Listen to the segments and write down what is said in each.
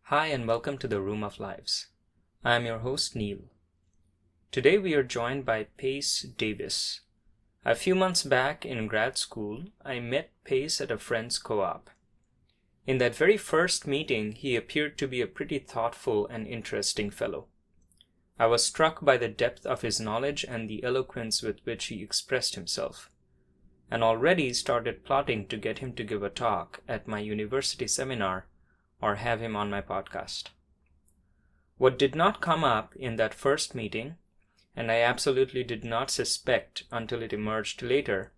Hi and welcome to the Room of Lives. I am your host Neil. Today we are joined by Pace Davis. A few months back in grad school, I met Pace at a friend's co-op. In that very first meeting, he appeared to be a pretty thoughtful and interesting fellow. I was struck by the depth of his knowledge and the eloquence with which he expressed himself, and already started plotting to get him to give a talk at my university seminar or have him on my podcast. What did not come up in that first meeting, and I absolutely did not suspect until it emerged later,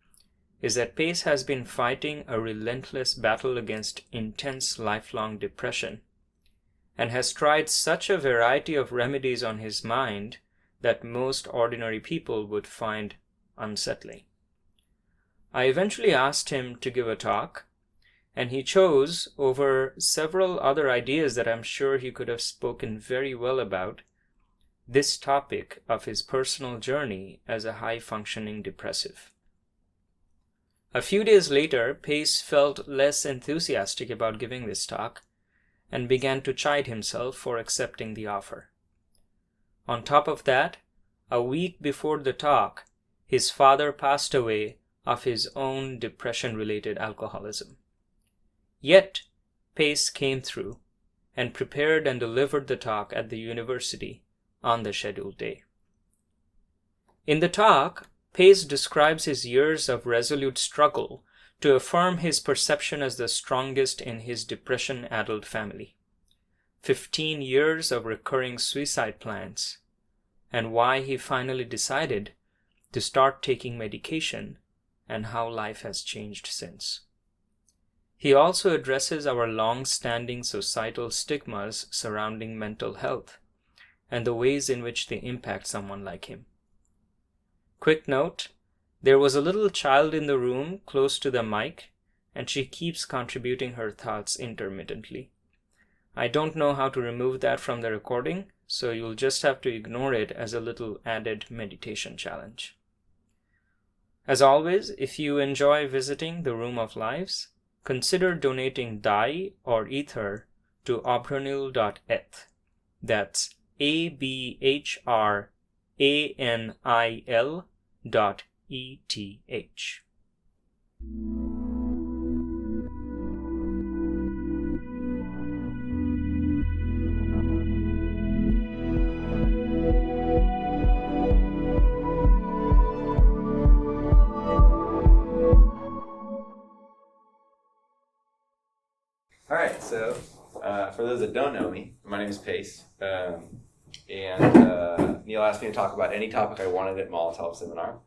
is that Pace has been fighting a relentless battle against intense lifelong depression, and has tried such a variety of remedies on his mind that most ordinary people would find unsettling. I eventually asked him to give a talk, and he chose, over several other ideas that I'm sure he could have spoken very well about, this topic of his personal journey as a high-functioning depressive. A few days later, Pace felt less enthusiastic about giving this talk and began to chide himself for accepting the offer. On top of that, a week before the talk, his father passed away of his own depression-related alcoholism. Yet, Pace came through and prepared and delivered the talk at the university on the scheduled day. In the talk, Pace describes his years of resolute struggle to affirm his perception as the strongest in his depression-addled family, 15 years of recurring suicide plans, and why he finally decided to start taking medication and how life has changed since. He also addresses our long-standing societal stigmas surrounding mental health and the ways in which they impact someone like him. Quick note, there was a little child in the room close to the mic, and she keeps contributing her thoughts intermittently. I don't know how to remove that from the recording, so you'll just have to ignore it as a little added meditation challenge. As always, if you enjoy visiting the Room of Lives, consider donating dye or ether to abhranil.eth. That's abhranil.eth. All right, so for those that don't know me, my name is Pace, and Neil asked me to talk about any topic I wanted at Molotov seminar,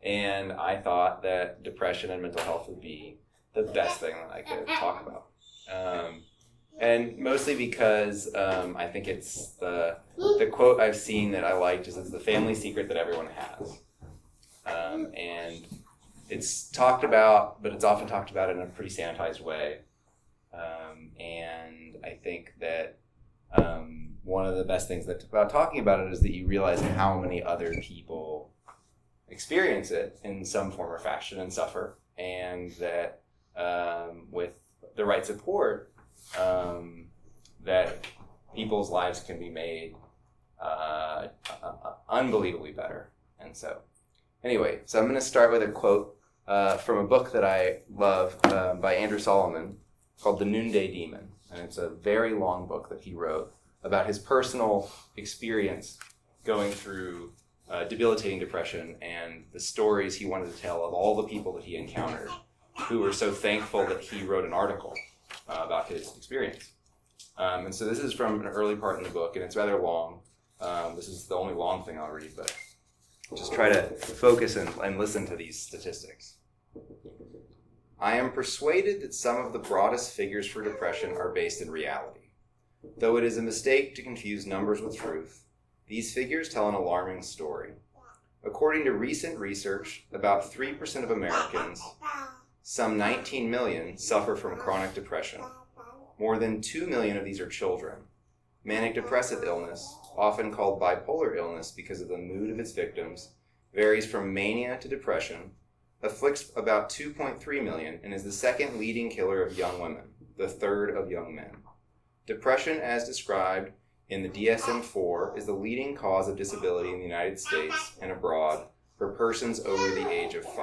and I thought that depression and mental health would be the best thing that I could talk about, and mostly because I think it's the quote I've seen that I liked is it's the family secret that everyone has, and it's talked about, but it's often talked about in a pretty sanitized way. And I think that one of the best things about talking about it is that you realize how many other people experience it in some form or fashion and suffer, and that with the right support, that people's lives can be made unbelievably better. And so, anyway, so I'm going to start with a quote from a book that I love by Andrew Solomon, called The Noonday Demon, and it's a very long book that he wrote about his personal experience going through debilitating depression and the stories he wanted to tell of all the people that he encountered who were so thankful that he wrote an article about his experience. And so this is from an early part in the book, and it's rather long. This is the only long thing I'll read, but just try to focus and listen to these statistics. I am persuaded that some of the broadest figures for depression are based in reality. Though it is a mistake to confuse numbers with truth, these figures tell an alarming story. According to recent research, about 3% of Americans, some 19 million, suffer from chronic depression. More than 2 million of these are children. Manic depressive illness, often called bipolar illness because of the mood of its victims, varies from mania to depression, afflicts about 2.3 million, and is the second leading killer of young women, the third of young men. Depression, as described in the DSM-4, is the leading cause of disability in the United States and abroad for persons over the age of 5.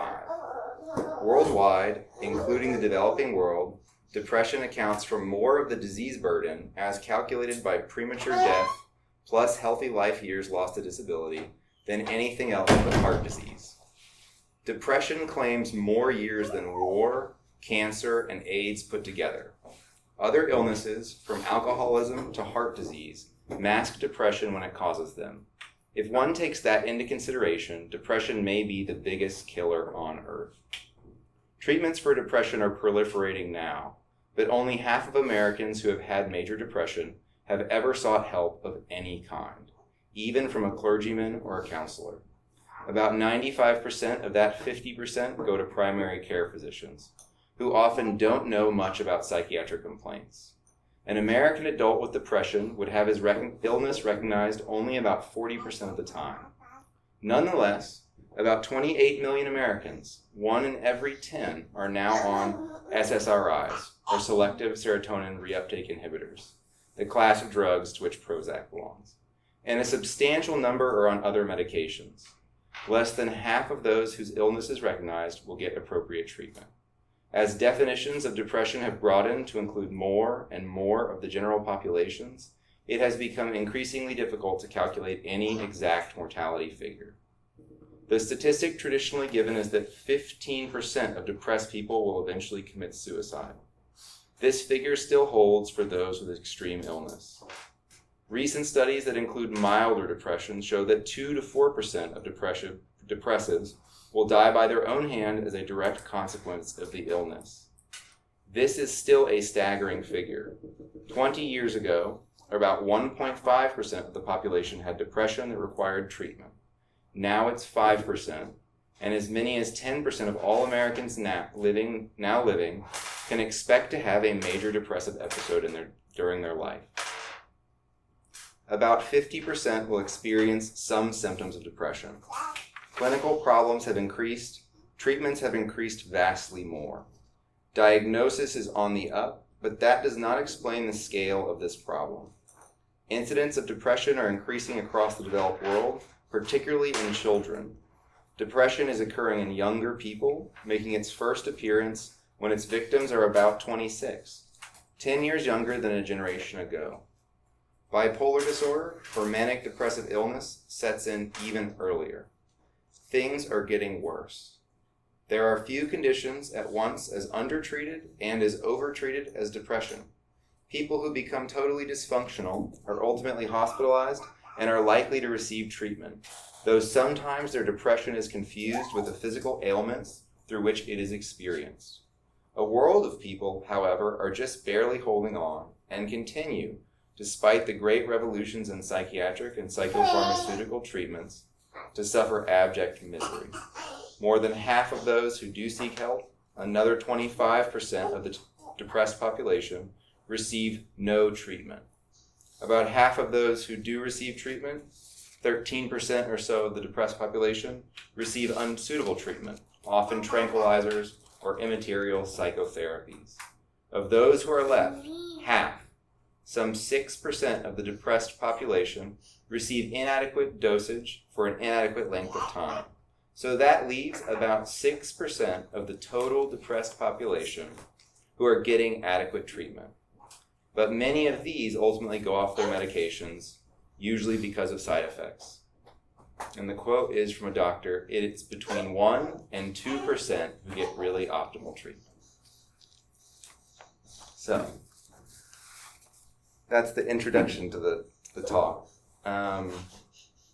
Worldwide, including the developing world, depression accounts for more of the disease burden as calculated by premature death plus healthy life years lost to disability than anything else but heart disease. Depression claims more years than war, cancer, and AIDS put together. Other illnesses, from alcoholism to heart disease, mask depression when it causes them. If one takes that into consideration, depression may be the biggest killer on earth. Treatments for depression are proliferating now, but only half of Americans who have had major depression have ever sought help of any kind, even from a clergyman or a counselor. About 95% of that 50% go to primary care physicians, who often don't know much about psychiatric complaints. An American adult with depression would have his illness recognized only about 40% of the time. Nonetheless, about 28 million Americans, 1 in every 10, are now on SSRIs, or selective serotonin reuptake inhibitors, the class of drugs to which Prozac belongs. And a substantial number are on other medications. Less than half of those whose illness is recognized will get appropriate treatment. As definitions of depression have broadened to include more and more of the general populations, it has become increasingly difficult to calculate any exact mortality figure. The statistic traditionally given is that 15% of depressed people will eventually commit suicide. This figure still holds for those with extreme illness. Recent studies that include milder depression show that 2 to 4% of depressives will die by their own hand as a direct consequence of the illness. This is still a staggering figure. 20 years ago, about 1.5% of the population had depression that required treatment. Now it's 5%, and as many as 10% of all Americans now living can expect to have a major depressive episode during their life. About 50% will experience some symptoms of depression. Clinical problems have increased, treatments have increased vastly more. Diagnosis is on the up, but that does not explain the scale of this problem. Incidents of depression are increasing across the developed world, particularly in children. Depression is occurring in younger people, making its first appearance when its victims are about 26, 10 years younger than a generation ago. Bipolar disorder or manic depressive illness sets in even earlier. Things are getting worse. There are few conditions at once as undertreated and as overtreated as depression. People who become totally dysfunctional are ultimately hospitalized and are likely to receive treatment, though sometimes their depression is confused with the physical ailments through which it is experienced. A world of people, however, are just barely holding on and continue, despite the great revolutions in psychiatric and psychopharmaceutical treatments, to suffer abject misery. More than half of those who do seek help, another 25% of the depressed population, receive no treatment. About half of those who do receive treatment, 13% or so of the depressed population, receive unsuitable treatment, often tranquilizers or immaterial psychotherapies. Of those who are left, half, some 6% of the depressed population, receive inadequate dosage for an inadequate length of time. So that leaves about 6% of the total depressed population who are getting adequate treatment. But many of these ultimately go off their medications, usually because of side effects. And the quote is from a doctor, it's between 1 and 2% who get really optimal treatment. So, that's the introduction to the talk.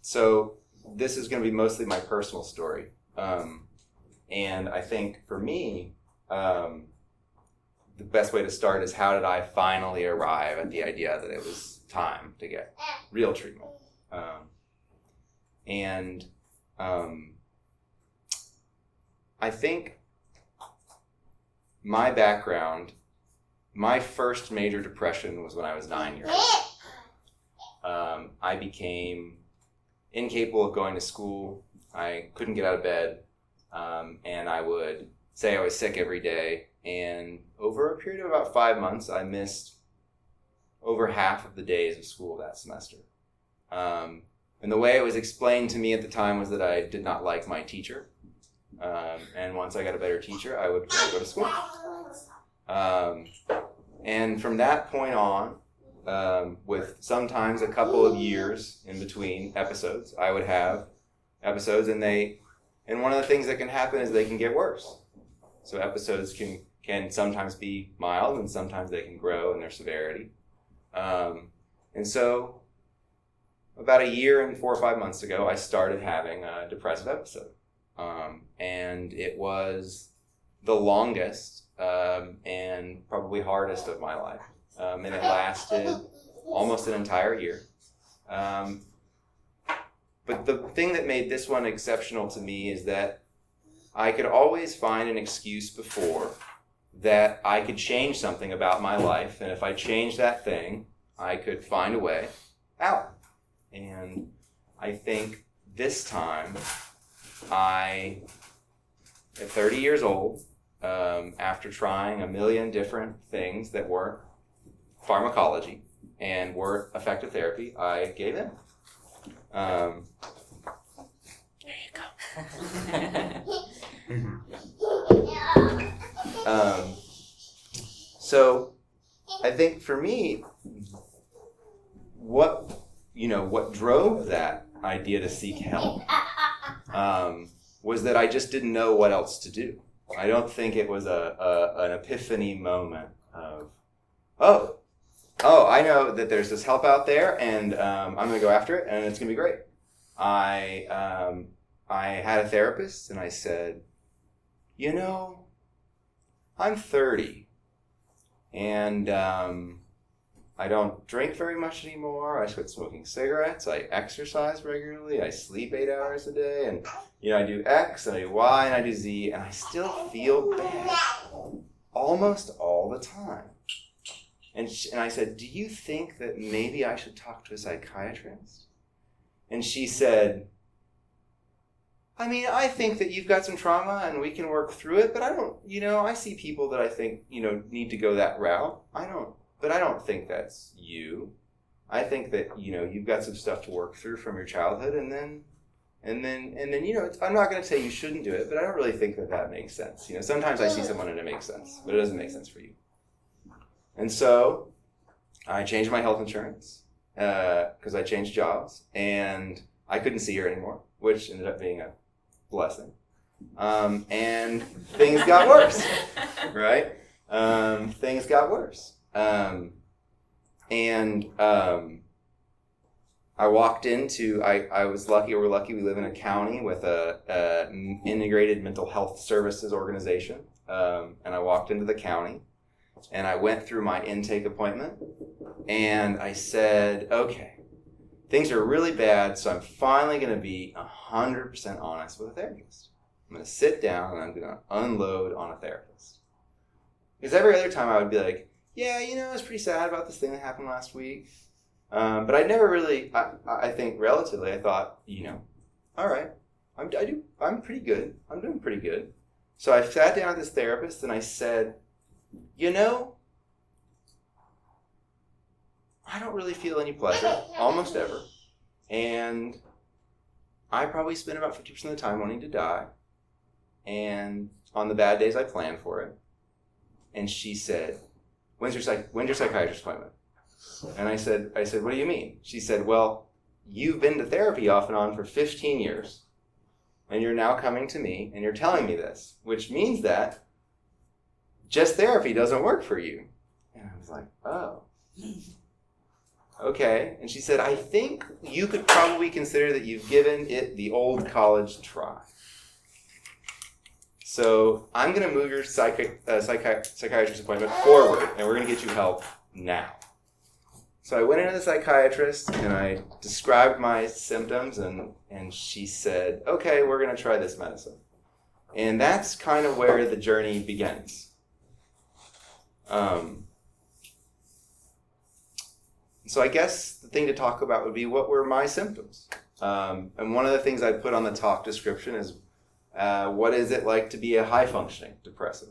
So this is going to be mostly my personal story. And I think for me, the best way to start is how did I finally arrive at the idea that it was time to get real treatment. I think my background, my first major depression was when I was 9 years old. I became incapable of going to school. I couldn't get out of bed, and I would say I was sick every day. And over a period of about 5 months, I missed over half of the days of school that semester. And the way it was explained to me at the time was that I did not like my teacher. And once I got a better teacher, I would go to school. And from that point on, with sometimes a couple of years in between episodes, I would have episodes, and one of the things that can happen is they can get worse. So episodes can sometimes be mild, and sometimes they can grow in their severity. And so about a year and 4 or 5 months ago, I started having a depressive episode. And it was the longest and probably hardest of my life. And it lasted almost an entire year. But the thing that made this one exceptional to me is that I could always find an excuse before that I could change something about my life. And if I changed that thing, I could find a way out. And I think this time, at 30 years old, after trying a million different things that weren't pharmacology and weren't effective therapy, I gave in. There you go. So I think for me, what drove that idea to seek help was that I just didn't know what else to do. I don't think it was an epiphany moment of, I know that there's this help out there, and I'm going to go after it, and it's going to be great. I had a therapist, and I said, I'm 30, and I don't drink very much anymore. I quit smoking cigarettes. I exercise regularly. I sleep 8 hours a day, and I do X, and I do Y, and I do Z, and I still feel bad almost all the time. And I said, do you think that maybe I should talk to a psychiatrist? And she said, I think that you've got some trauma and we can work through it, but I don't, I see people that I think, need to go that route. I don't think that's you. I think that, you've got some stuff to work through from your childhood, and then, I'm not going to say you shouldn't do it, but I don't really think that makes sense. Sometimes I see someone and it makes sense, but it doesn't make sense for you. And so I changed my health insurance because I changed jobs, and I couldn't see her anymore, which ended up being a blessing. And things got worse, right? Things got worse. I walked into, I was lucky, we're lucky, we live in a county with a integrated mental health services organization. And I walked into the county, and I went through my intake appointment, and I said, okay, things are really bad, so I'm finally going to be 100% honest with a therapist. I'm going to sit down, and I'm going to unload on a therapist. Because every other time I would be like, yeah, I was pretty sad about this thing that happened last week. But I never really, I think relatively, I thought, all right, I'm pretty good. I'm doing pretty good. So I sat down with this therapist, and I said, I don't really feel any pleasure, almost ever. And I probably spend about 50% of the time wanting to die. And on the bad days, I plan for it. And she said, when's your psychiatrist appointment? And I said, what do you mean? She said, well, you've been to therapy off and on for 15 years. And you're now coming to me, and you're telling me this, which means that just therapy doesn't work for you. And I was like, oh. Okay. And she said, I think you could probably consider that you've given it the old college try. So I'm going to move your psychiatrist appointment forward, and we're going to get you help now. So I went into the psychiatrist, and I described my symptoms, and she said, okay, we're going to try this medicine. And that's kind of where the journey begins. So I guess the thing to talk about would be, what were my symptoms? And one of the things I put on the talk description is, what is it like to be a high-functioning depressive?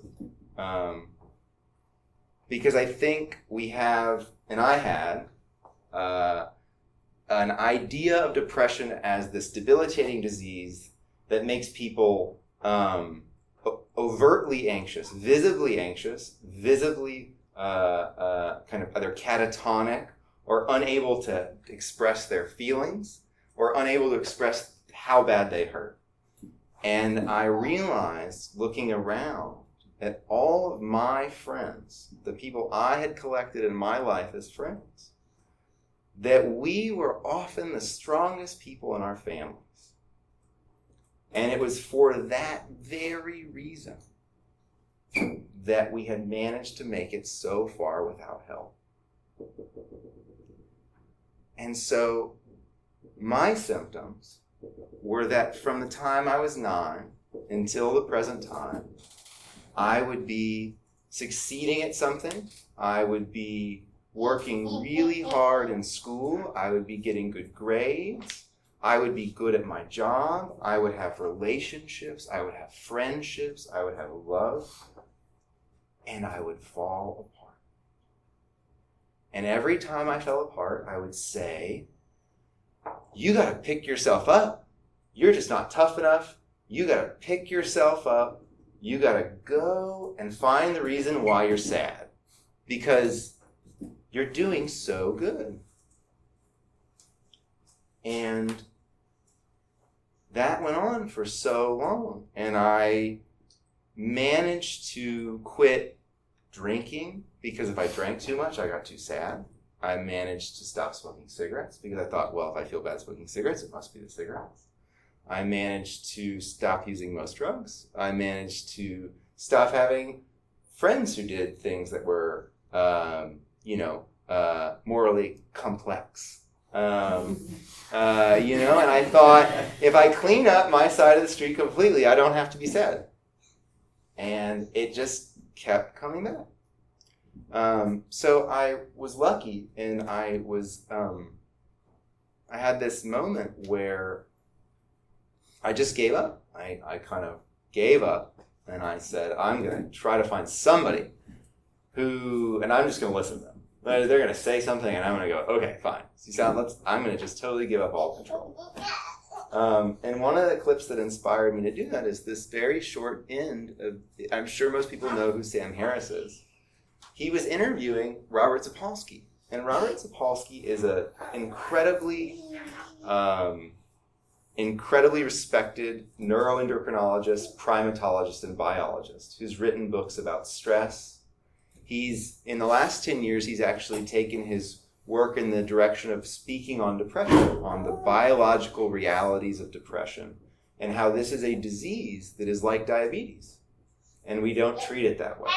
because I think we have, and I had, an idea of depression as this debilitating disease that makes people overtly anxious, visibly kind of either catatonic or unable to express their feelings or unable to express how bad they hurt. And I realized, looking around at all of my friends, the people I had collected in my life as friends, that we were often the strongest people in our families. And it was for that very reason that we had managed to make it so far without help. And so my symptoms were that from the time I was 9 until the present time, I would be succeeding at something. I would be working really hard in school. I would be getting good grades. I would be good at my job. I would have relationships. I would have friendships. I would have love. And I would fall apart. And every time I fell apart, I would say, you got to pick yourself up. You're just not tough enough. You got to pick yourself up. You got to go and find the reason why you're sad. Because you're doing so good. And that went on for so long. And I managed to quit drinking because if I drank too much, I got too sad. I managed to stop smoking cigarettes because I thought, well, if I feel bad smoking cigarettes, it must be the cigarettes. I managed to stop using most drugs. I managed to stop having friends who did things that were, morally complex. And I thought, if I clean up my side of the street completely, I don't have to be sad. And it just kept coming back. So I was lucky, and I had this moment where I just gave up. I kind of gave up, and I said, I'm going to try to find somebody and I'm just going to listen to them. They're going to say something, and I'm going to go, okay, fine. I'm going to just totally give up all control. And one of the clips that inspired me to do that is this very short end of, I'm sure most people know who Sam Harris is. He was interviewing Robert Sapolsky. And Robert Sapolsky is an incredibly respected neuroendocrinologist, primatologist, and biologist who's written books about stress. In the last 10 years, he's actually taken his work in the direction of speaking on depression, on the biological realities of depression, and how this is a disease that is like diabetes, and we don't treat it that way.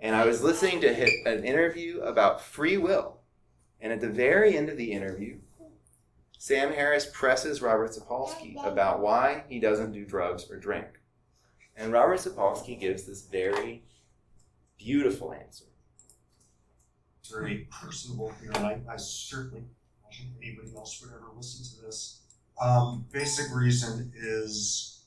And I was listening to an interview about free will, and at the very end of the interview, Sam Harris presses Robert Sapolsky about why he doesn't do drugs or drink. And Robert Sapolsky gives this very beautiful answer. It's very personable here, and I certainly imagine anybody else would ever listen to this. Basic reason is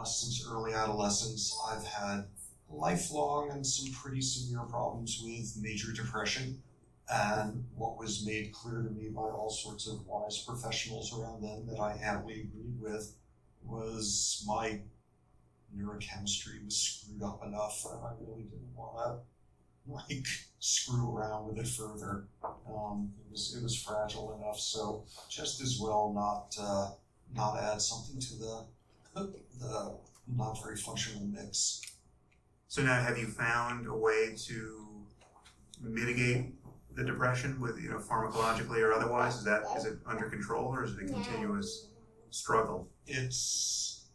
since early adolescence, I've had lifelong and some pretty severe problems with major depression. And what was made clear to me by all sorts of wise professionals around then that I amply agreed with was my neurochemistry was screwed up enough and I really didn't want to screw around with it further. It was fragile enough, so just as well not add something to the not very functional mix. So now, have you found a way to mitigate the depression with, pharmacologically or otherwise? Is it under control, or is it a continuous struggle? It's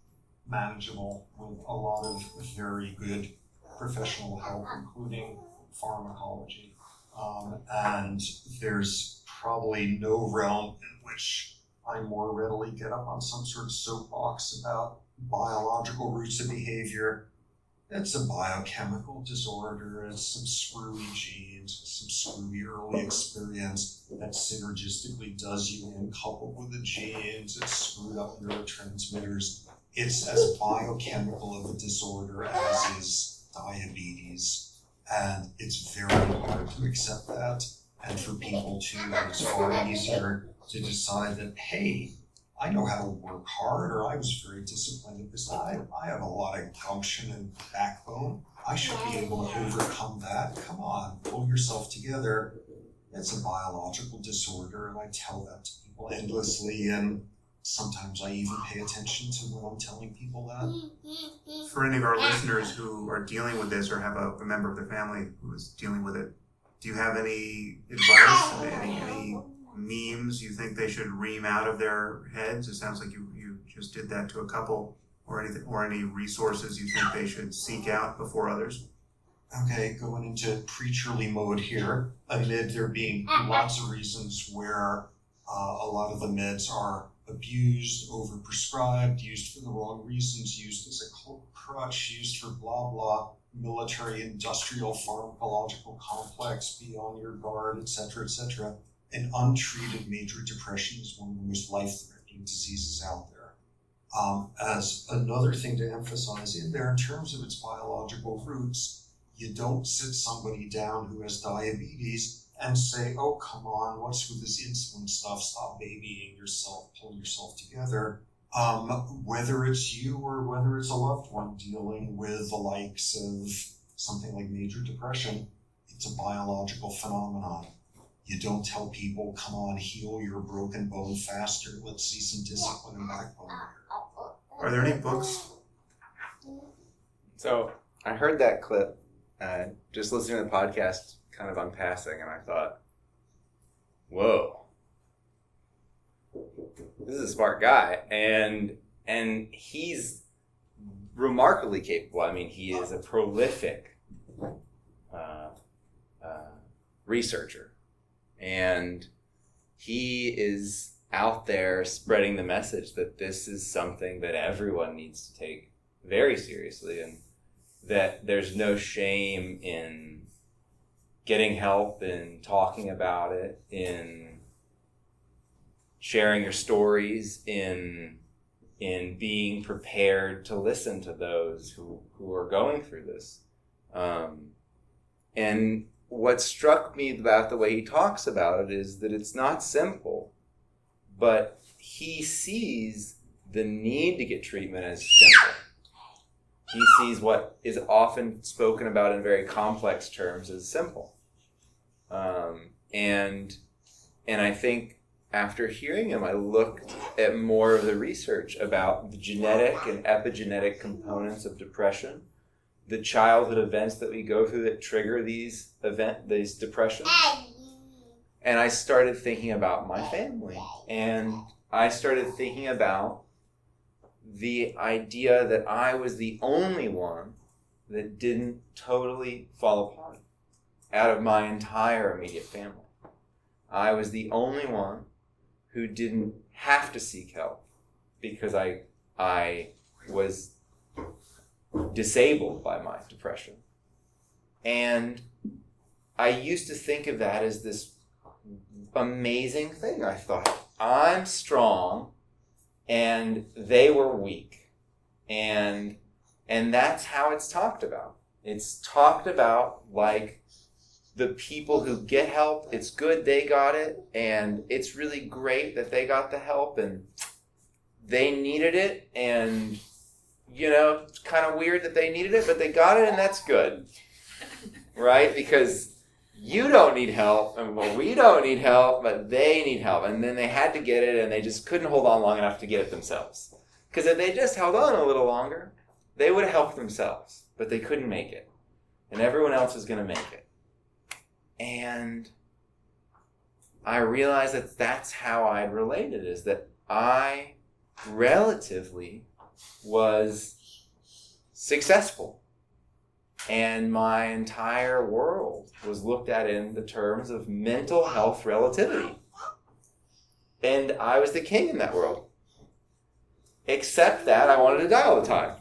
manageable with a lot of very good professional help, including pharmacology. And there's probably no realm in which I more readily get up on some sort of soapbox about biological roots of behavior. It's a biochemical disorder, it's some screwy genes, some screwy early experience that synergistically does you in, coupled with the genes, it's screwed up neurotransmitters. It's as biochemical of a disorder as is diabetes. And it's very hard to accept that. And for people too, it's far easier to decide that, hey, I know how to work hard, or I was very disciplined at this. I have a lot of gumption and backbone. I should be able to overcome that. Come on, pull yourself together. It's a biological disorder, and I tell that to people endlessly, and sometimes I even pay attention to when I'm telling people that. For any of our listeners who are dealing with this or have a member of their family who is dealing with it, do you have any advice, any memes you think they should ream out of their heads? It sounds like you just did that to a couple, or anything, or any resources you think they should seek out before others. Okay, going into preacherly mode here, amid there being lots of reasons where a lot of the meds are abused, overprescribed, used for the wrong reasons, used as a crutch, used for blah blah, military industrial pharmacological complex, be on your guard, etc., etc. And untreated major depression is one of the most life-threatening diseases out there. As another thing to emphasize in there, in terms of its biological roots, you don't sit somebody down who has diabetes and say, oh, come on, what's with this insulin stuff? Stop babying yourself, pull yourself together. Whether it's you or whether it's a loved one dealing with the likes of something like major depression, it's a biological phenomenon. You don't tell people, come on, heal your broken bone faster. Let's see some discipline and backbone here. Are there any books? So I heard that clip, just listening to the podcast kind of on passing, and I thought, whoa, this is a smart guy. And he's remarkably capable. I mean, he is a prolific researcher. And he is out there spreading the message that this is something that everyone needs to take very seriously, and that there's no shame in getting help, in talking about it, in sharing your stories, in being prepared to listen to those who are going through this. And what struck me about the way he talks about it is that it's not simple, but he sees the need to get treatment as simple. He sees what is often spoken about in very complex terms as simple. And I think after hearing him, I looked at more of the research about the genetic and epigenetic components of depression, the childhood events that we go through that trigger these depressions. And I started thinking about my family. And I started thinking about the idea that I was the only one that didn't totally fall apart out of my entire immediate family. I was the only one who didn't have to seek help because I was disabled by my depression. And I used to think of that as this amazing thing. I thought, I'm strong and they were weak. And that's how it's talked about. It's talked about like the people who get help, it's good they got it, and it's really great that they got the help and they needed it, and it's kind of weird that they needed it, but they got it, and that's good, right? Because you don't need help, and we don't need help, but they need help, and then they had to get it, and they just couldn't hold on long enough to get it themselves. Because if they just held on a little longer, they would have helped themselves, but they couldn't make it, and everyone else was going to make it. And I realized that that's how I related, is that I relatively was successful. And my entire world was looked at in the terms of mental health relativity. And I was the king in that world. Except that I wanted to die all the time.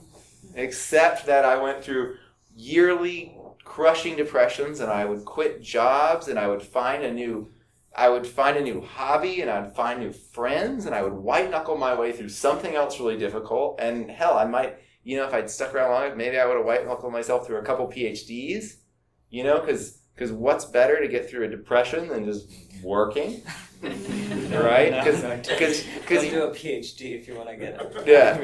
Except that I went through yearly crushing depressions, and I would quit jobs, and I would find a new hobby, and I'd find new friends, and I would white knuckle my way through something else really difficult. And hell, I might, if I'd stuck around long enough, maybe I would have white knuckled myself through a couple PhDs. You know, because what's better to get through a depression than just working? Right? Because do a PhD if you want to get it. Yeah.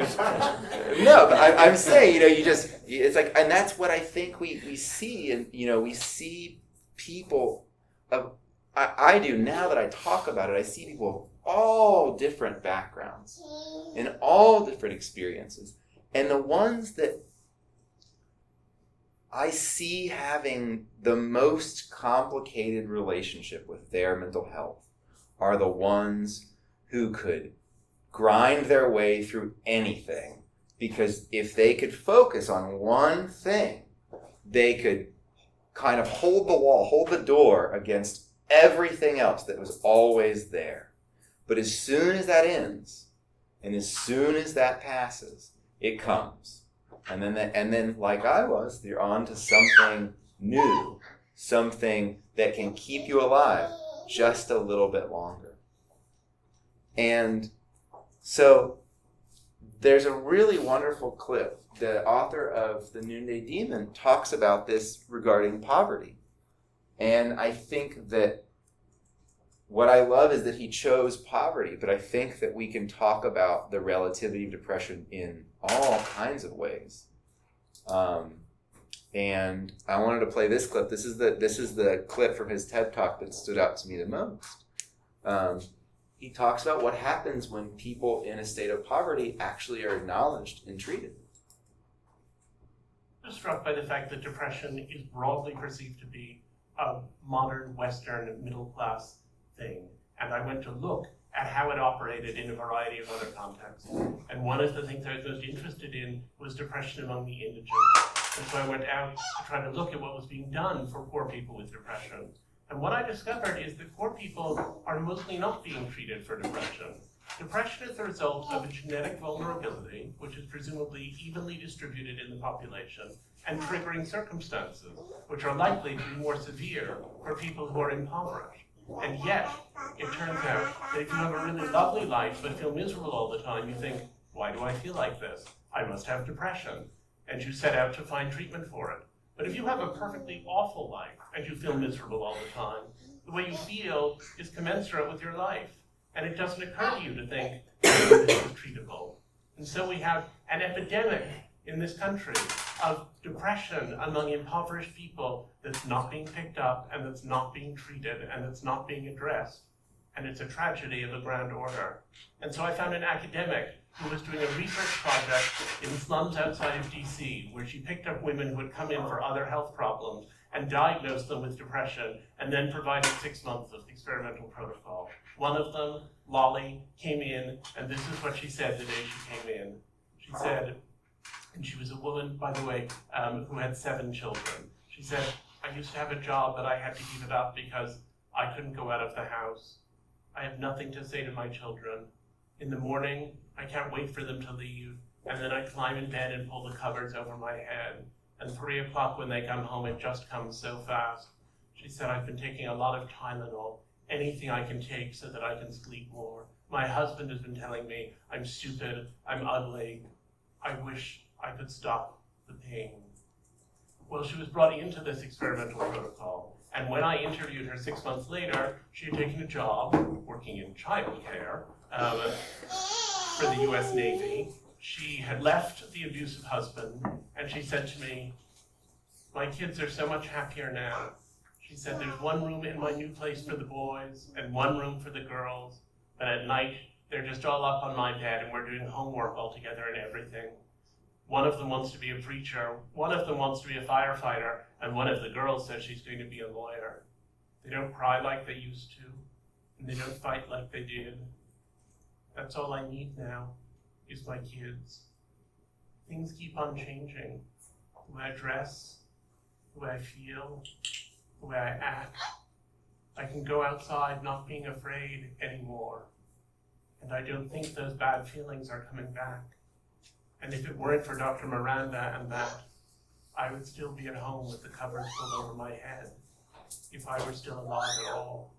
No, but I'm saying, it's like, and that's what I think we see, and we see people of, I do now that I talk about it, I see people of all different backgrounds and all different experiences, and the ones that I see having the most complicated relationship with their mental health are the ones who could grind their way through anything, because if they could focus on one thing, they could kind of hold the wall, hold the door against everything else that was always there. But as soon as that ends, and as soon as that passes, it comes. And then, like I was, you're on to something new, something that can keep you alive just a little bit longer. And so there's a really wonderful clip. The author of The Noonday Demon talks about this regarding poverty. And I think that what I love is that he chose poverty, but I think that we can talk about the relativity of depression in all kinds of ways. And I wanted to play this clip. This is the clip from his TED Talk that stood out to me the most. He talks about what happens when people in a state of poverty actually are acknowledged and treated. I'm struck by the fact that depression is broadly perceived to be a modern Western middle class thing. And I went to look at how it operated in a variety of other contexts. And one of the things I was most interested in was depression among the indigent. And so I went out to try to look at what was being done for poor people with depression. And what I discovered is that poor people are mostly not being treated for depression. Depression is the result of a genetic vulnerability, which is presumably evenly distributed in the population, and triggering circumstances, which are likely to be more severe for people who are impoverished. And yet, it turns out that if you have a really lovely life but feel miserable all the time, you think, why do I feel like this? I must have depression. And you set out to find treatment for it. But if you have a perfectly awful life and you feel miserable all the time, the way you feel is commensurate with your life. And it doesn't occur to you to think, oh, this is treatable. And so we have an epidemic in this country of depression among impoverished people that's not being picked up and that's not being treated and that's not being addressed. And it's a tragedy of a grand order. And so I found an academic who was doing a research project in slums outside of DC, where she picked up women who had come in for other health problems and diagnosed them with depression, and then provided 6 months of experimental protocol. One of them, Lolly, came in, and this is what she said the day she came in. She said, and she was a woman, by the way, who had 7 children. She said, I used to have a job, but I had to give it up because I couldn't go out of the house. I have nothing to say to my children. In the morning, I can't wait for them to leave, and then I climb in bed and pull the covers over my head. And 3 o'clock when they come home, it just comes so fast. She said, I've been taking a lot of Tylenol, anything I can take so that I can sleep more. My husband has been telling me I'm stupid, I'm ugly. I wish I could stop the pain. Well, she was brought into this experimental protocol, and when I interviewed her 6 months later, she had taken a job working in childcare for the US Navy. She had left the abusive husband, and she said to me, my kids are so much happier now. She said, there's one room in my new place for the boys and one room for the girls, but at night they're just all up on my bed and we're doing homework all together and everything. One of them wants to be a preacher, one of them wants to be a firefighter, and one of the girls says she's going to be a lawyer. They don't cry like they used to, and they don't fight like they did. That's all I need now, is my kids. Things keep on changing. The way I dress, the way I feel, the way I act. I can go outside not being afraid anymore. And I don't think those bad feelings are coming back. And if it weren't for Dr. Miranda and that, I would still be at home with the covers pulled over my head, if I were still alive at all.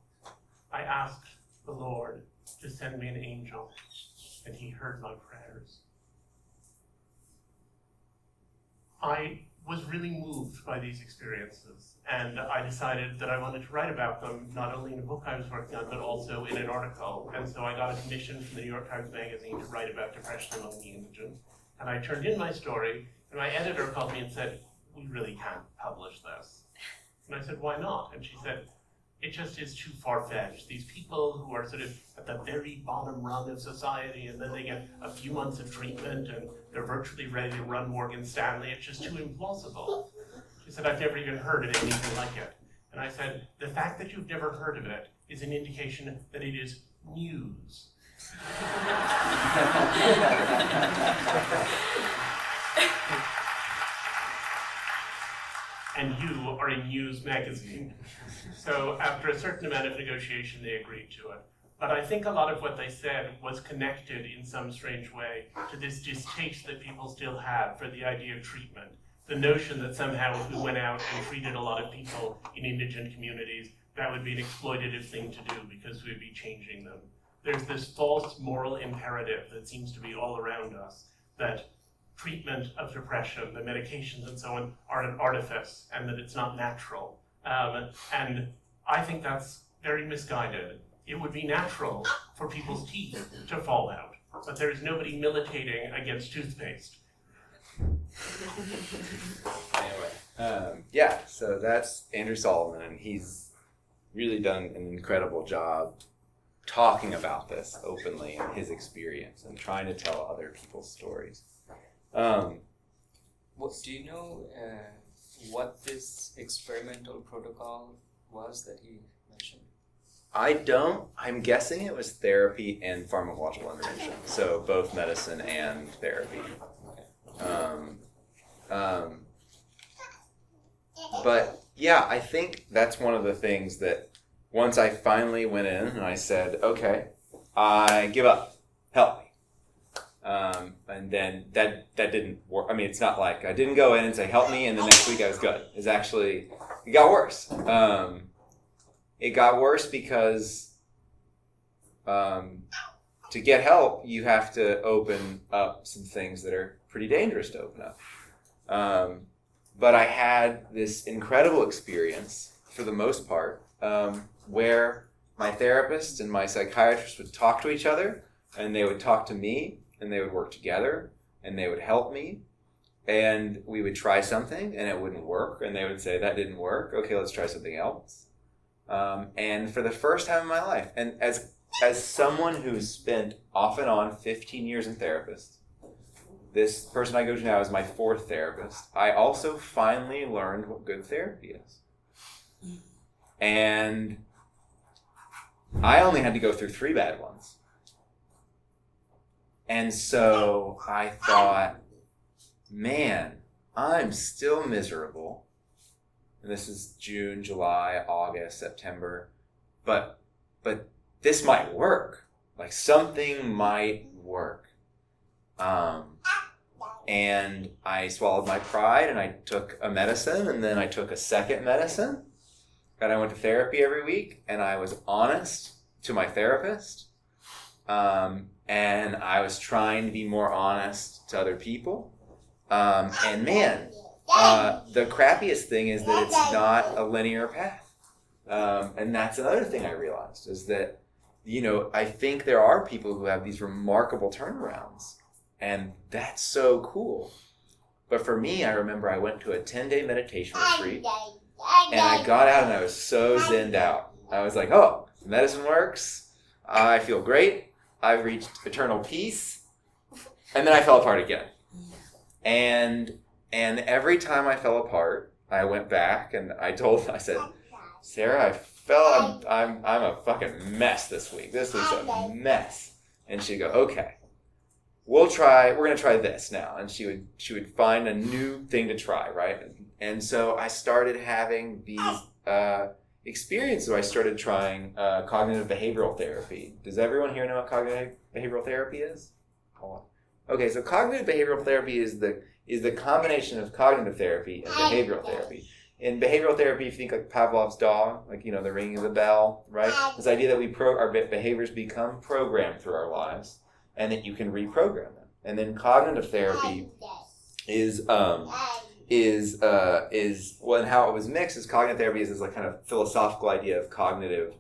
I asked the Lord to send me an angel, and he heard my prayers. I was really moved by these experiences. And I decided that I wanted to write about them, not only in a book I was working on, but also in an article. And so I got a commission from the New York Times Magazine to write about depression among the indigent. And I turned in my story, and my editor called me and said, "We really can't publish this." And I said, "Why not?" And she said, "It just is too far-fetched. These people who are sort of at the very bottom rung of society, and then they get a few months of treatment, and they're virtually ready to run Morgan Stanley. It's just too implausible." She said, "I've never even heard of anything like it." And I said, "The fact that you've never heard of it is an indication that it is news." And you are a news magazine. So after a certain amount of negotiation, they agreed to it. But I think a lot of what they said was connected in some strange way to this distaste that people still have for the idea of treatment. The notion that somehow if we went out and treated a lot of people in indigent communities, that would be an exploitative thing to do because we'd be changing them. There's this false moral imperative that seems to be all around us, that treatment of depression, the medications and so on, are an artifice and that it's not natural. And I think that's very misguided. It would be natural for people's teeth to fall out, but there is nobody militating against toothpaste. Anyway, so that's Andrew Solomon, and he's really done an incredible job talking about this openly and his experience and trying to tell other people's stories. Do you know what this experimental protocol was that he mentioned? I don't. I'm guessing it was therapy and pharmacological intervention, so both medicine and therapy. But yeah, I think that's one of the things that once I finally went in and I said, "Okay, I give up. Help me." And then that didn't work. I mean, it's not like I didn't go in and say, "Help me," and the next week I was good. It's actually, it got worse. It got worse because to get help, you have to open up some things that are pretty dangerous to open up. But I had this incredible experience, for the most part, where my therapist and my psychiatrist would talk to each other, and they would talk to me, and they would work together, and they would help me, and we would try something, and it wouldn't work, and they would say, "That didn't work. Okay, let's try something else." And for the first time in my life, and as someone who's spent off and on 15 years in therapist, this person I go to now is my fourth therapist, I also finally learned what good therapy is. And I only had to go through 3 bad ones. And so I thought, man, I'm still miserable. And this is June, July, August, September. But this might work. Like, something might work. And I swallowed my pride, and I took a medicine, and then I took a second medicine. And I went to therapy every week, and I was honest to my therapist. And I was trying to be more honest to other people. And man, the crappiest thing is that it's not a linear path. And that's another thing I realized, is that, I think there are people who have these remarkable turnarounds. And that's so cool. But for me, I remember I went to a 10-day meditation retreat, and I got out and I was so zenned out. I was like, oh, the medicine works. I feel great. I've reached eternal peace. And then I fell apart again. And every time I fell apart, I went back and I said, "Sarah, I'm a fucking mess this week. This week's a mess." And she'd go, "Okay, we're going to try this now." And she would find a new thing to try, right? And so I started having these experiences where I started trying cognitive behavioral therapy. Does everyone here know what cognitive behavioral therapy is? Hold on. Okay, so cognitive behavioral therapy is the combination of cognitive therapy and behavioral therapy. In behavioral therapy, you think like Pavlov's dog, like, the ringing of the bell, right? This idea that our behaviors become programmed through our lives, and that you can reprogram them. And then cognitive therapy is well, and how it was mixed is cognitive therapy is this like kind of philosophical idea of cognitive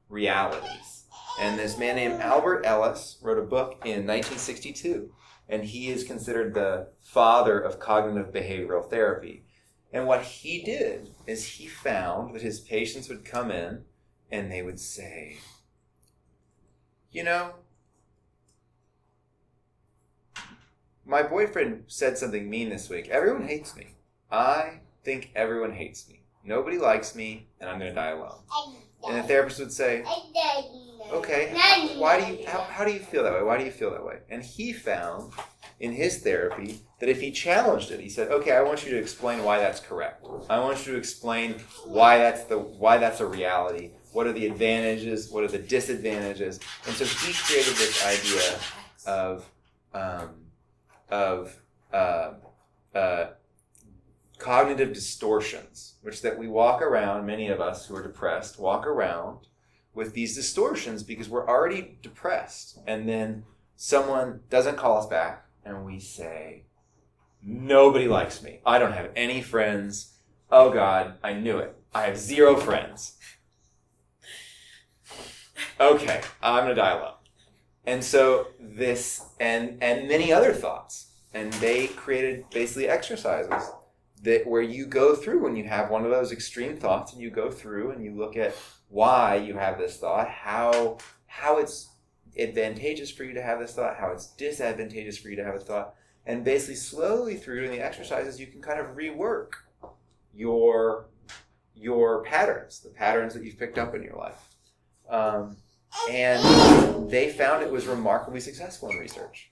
realities. And this man named Albert Ellis wrote a book in 1962, and he is considered the father of cognitive behavioral therapy. And what he did is he found that his patients would come in and they would say, you know, my boyfriend said something mean this week. Everyone hates me. I think everyone hates me. Nobody likes me, and I'm going to die alone. And the therapist would say, okay, how do you feel that way? Why do you feel that way? And he found in his therapy that if he challenged it, he said, okay, I want you to explain why that's correct. I want you to explain why that's a reality. What are the advantages? What are the disadvantages? And so he created this idea of cognitive distortions, which that we walk around, many of us who are depressed, walk around with these distortions because we're already depressed. And then someone doesn't call us back and we say, nobody likes me. I don't have any friends. Oh God, I knew it. I have 0 friends. Okay, I'm going to die alone. And so this, and many other thoughts. And they created basically exercises that where you go through when you have one of those extreme thoughts, and you go through and you look at why you have this thought, how it's advantageous for you to have this thought, how it's disadvantageous for you to have a thought, and basically slowly through doing the exercises you can kind of rework your patterns, the patterns that you've picked up in your life. And they found it was remarkably successful in research.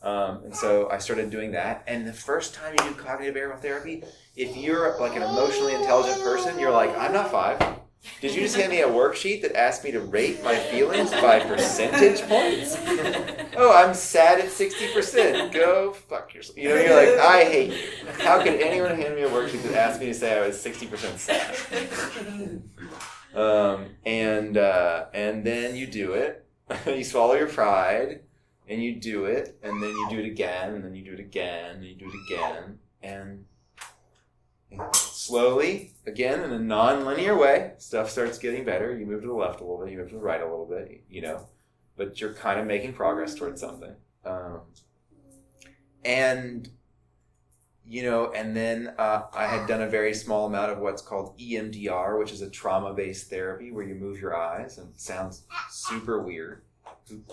And so I started doing that. And the first time you do cognitive behavioral therapy, if you're like an emotionally intelligent person, you're like, I'm not 5. Did you just hand me a worksheet that asked me to rate my feelings by percentage points? Oh, I'm sad at 60%. Go fuck yourself. You know, you're like, I hate you. How could anyone hand me a worksheet that asked me to say I was 60% sad? And then you do it. You swallow your pride. And you do it, and then you do it again, and then you do it again, and you do it again, and slowly, again, in a non-linear way, stuff starts getting better. You move to the left a little bit, you move to the right a little bit, you know, but you're kind of making progress towards something. And, you know, and then I had done a very small amount of what's called EMDR, which is a trauma-based therapy where you move your eyes, and it sounds super weird,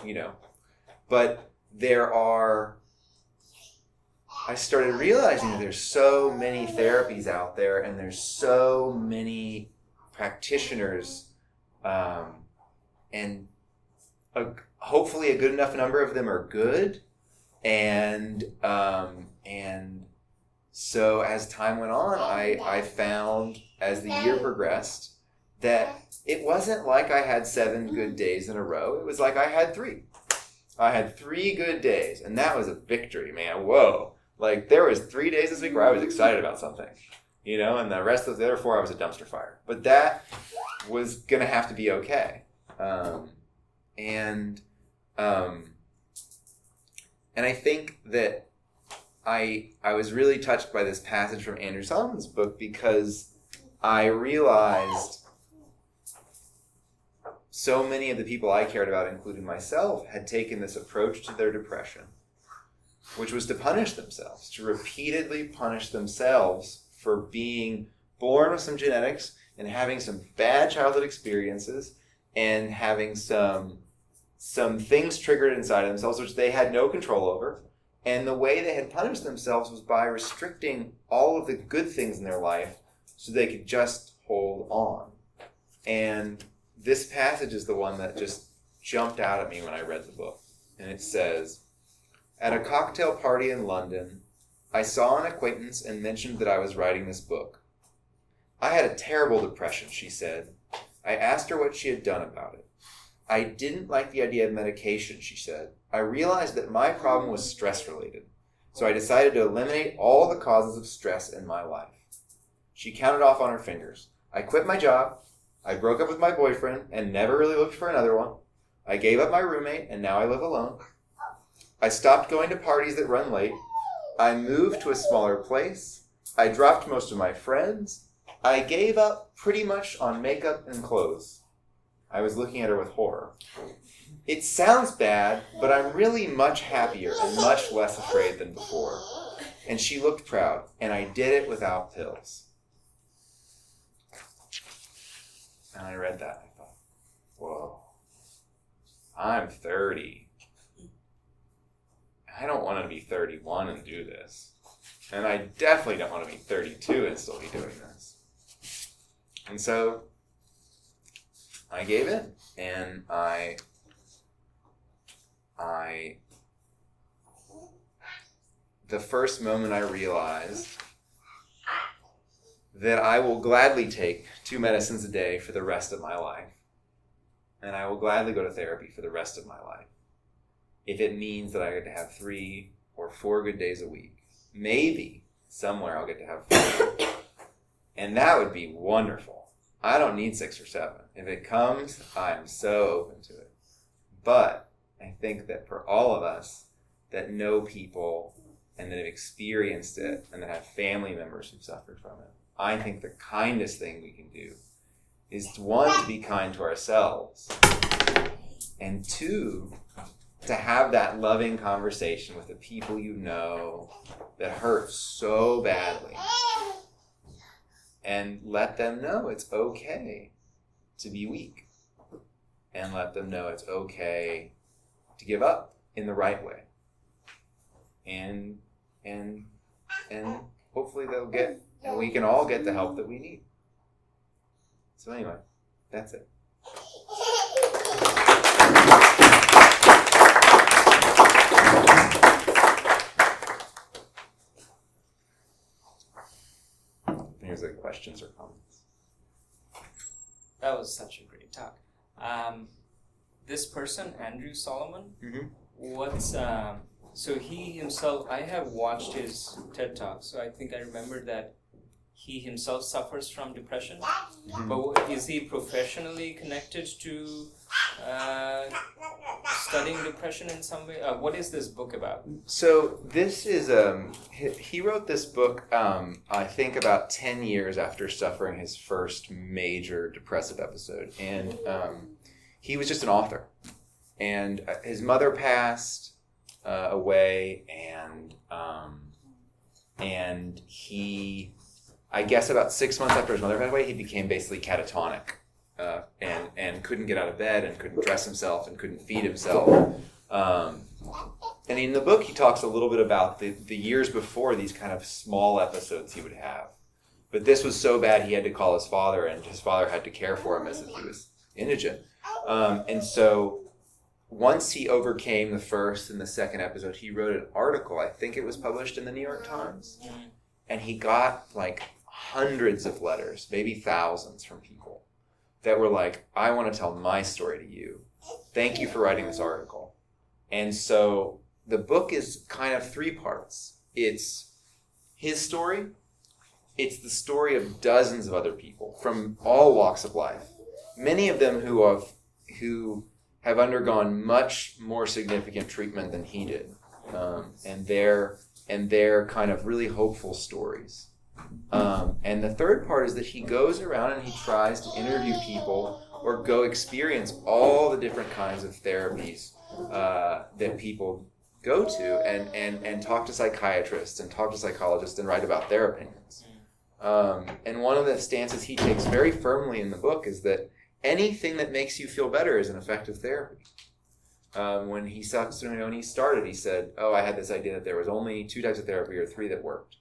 you know. But I started realizing that there's so many therapies out there, and there's so many practitioners, and hopefully a good enough number of them are good. And so as time went on, I found as the year progressed that it wasn't like I had 7 good days in a row. It was like I had 3. I had 3 good days, and that was a victory, man. Whoa. Like, there was 3 days this week where I was excited about something, you know, and the rest of the other 4 I was a dumpster fire. But that was going to have to be okay. And I think that I was really touched by this passage from Andrew Solomon's book because I realized so many of the people I cared about, including myself, had taken this approach to their depression, which was to punish themselves, to repeatedly punish themselves for being born with some genetics and having some bad childhood experiences and having some things triggered inside of themselves which they had no control over. And the way they had punished themselves was by restricting all of the good things in their life so they could just hold on. And this passage is the one that just jumped out at me when I read the book. And it says, at a cocktail party in London, I saw an acquaintance and mentioned that I was writing this book. I had a terrible depression, she said. I asked her what she had done about it. I didn't like the idea of medication, she said. I realized that my problem was stress-related, so I decided to eliminate all the causes of stress in my life. She counted off on her fingers. I quit my job. I broke up with my boyfriend and never really looked for another one. I gave up my roommate and now I live alone. I stopped going to parties that run late. I moved to a smaller place. I dropped most of my friends. I gave up pretty much on makeup and clothes. I was looking at her with horror. It sounds bad, but I'm really much happier and much less afraid than before. And she looked proud, and I did it without pills. And I read that, and I thought, whoa, I'm 30. I don't want to be 31 and do this. And I definitely don't want to be 32 and still be doing this. And so I gave in, and I the first moment I realized that I will gladly take 2 medicines a day for the rest of my life, and I will gladly go to therapy for the rest of my life, if it means that I get to have 3 or 4 good days a week. Maybe somewhere I'll get to have 4. And that would be wonderful. I don't need 6 or 7. If it comes, I'm so open to it. But I think that for all of us that know people and that have experienced it and that have family members who've suffered from it, I think the kindest thing we can do is, 1, to be kind to ourselves, and 2, to have that loving conversation with the people you know that hurt so badly, and let them know it's okay to be weak, and let them know it's okay to give up in the right way, and hopefully they'll get, and we can all get the help that we need. So anyway, that's it. Here's the questions or comments. That was such a great talk. This person, Andrew Solomon, what's so he himself, I have watched his TED Talk, so I think I remember that he himself suffers from depression. But is he professionally connected to studying depression in some way? What is this book about? So this is, he wrote this book, I think about 10 years after suffering his first major depressive episode. And he was just an author. And his mother passed away, and he, I guess about 6 months after his mother passed away, he became basically catatonic, and couldn't get out of bed, and couldn't dress himself, and couldn't feed himself. And in the book, he talks a little bit about the years before, these kind of small episodes he would have. But this was so bad, he had to call his father, and his father had to care for him as if he was indigent. And so once he overcame the first and the second episode, he wrote an article, I think it was published in the New York Times, and he got like hundreds of letters, maybe thousands, from people that were like, I want to tell my story to you. Thank you for writing this article. And so the book is kind of 3 parts. It's his story. It's the story of dozens of other people from all walks of life. Many of them who have undergone much more significant treatment than he did. And they're kind of really hopeful stories. And the third part is that he goes around and he tries to interview people or go experience all the different kinds of therapies that people go to, and talk to psychiatrists and talk to psychologists and write about their opinions. And one of the stances he takes very firmly in the book is that anything that makes you feel better is an effective therapy. When he started, he said, I had this idea that there was only 2 types of therapy or 3 that worked.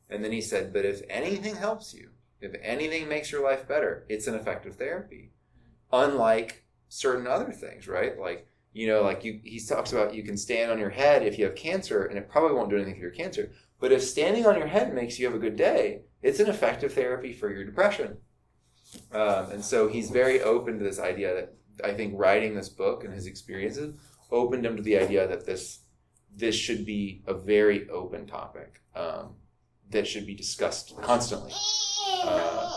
And then he said, but if anything helps you, if anything makes your life better, it's an effective therapy. Unlike certain other things, right? Like, he talks about you can stand on your head if you have cancer, and it probably won't do anything for your cancer. But if standing on your head makes you have a good day, it's an effective therapy for your depression. And so he's very open to this idea that, I think, writing this book and his experiences opened him to the idea that this should be a very open topic that should be discussed constantly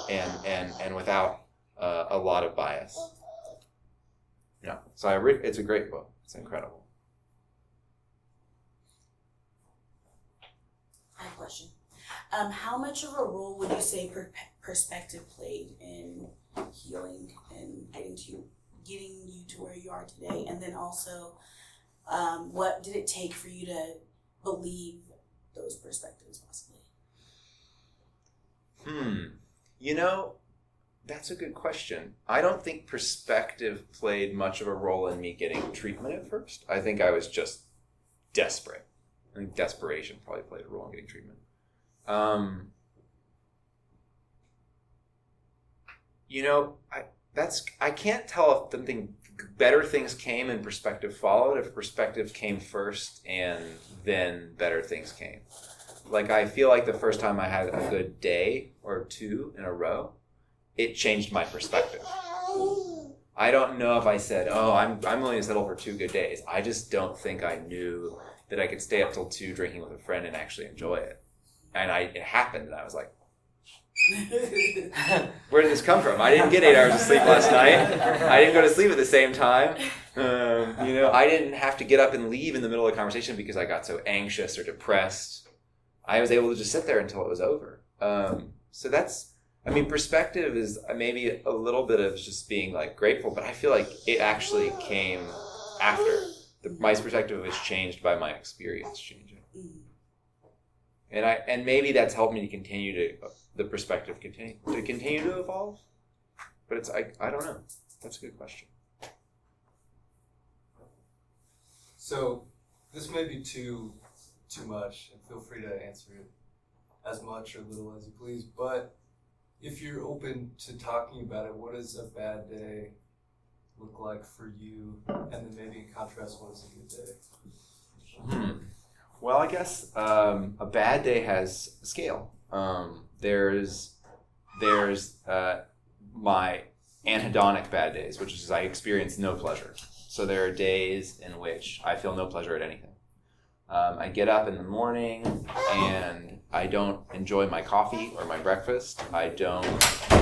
and without a lot of bias. Yeah, so it's a great book. It's incredible. question. How much of a role would you say perspective played in healing and getting you to where you are today? And then also, what did it take for you to believe those perspectives possibly? That's a good question. I don't think perspective played much of a role in me getting treatment at first. I think I was just desperate. I think desperation probably played a role in getting treatment. I can't tell if better things came and perspective followed, if perspective came first and then better things came. Like, I feel like the first time I had a good day or two in a row, it changed my perspective. I don't know if I said, I'm willing to settle for 2 good days. I just don't think I knew that I could stay up till 2 drinking with a friend and actually enjoy it. And it happened, and I was like, where did this come from? I didn't get 8 hours of sleep last night. I didn't go to sleep at the same time. I didn't have to get up and leave in the middle of a conversation because I got so anxious or depressed. I was able to just sit there until it was over. So perspective is maybe a little bit of just being like grateful, but I feel like it actually came after. My perspective was changed by my experience changing. And maybe that's helped me to continue to evolve. But it's I don't know. That's a good question. So this may be too much, and feel free to answer it as much or little as you please, but if you're open to talking about it, what does a bad day look like for you? And then maybe in contrast, what is a good day? Well, I guess a bad day has a scale. There's my anhedonic bad days, which is I experience no pleasure. So there are days in which I feel no pleasure at anything. I get up in the morning and I don't enjoy my coffee or my breakfast. I don't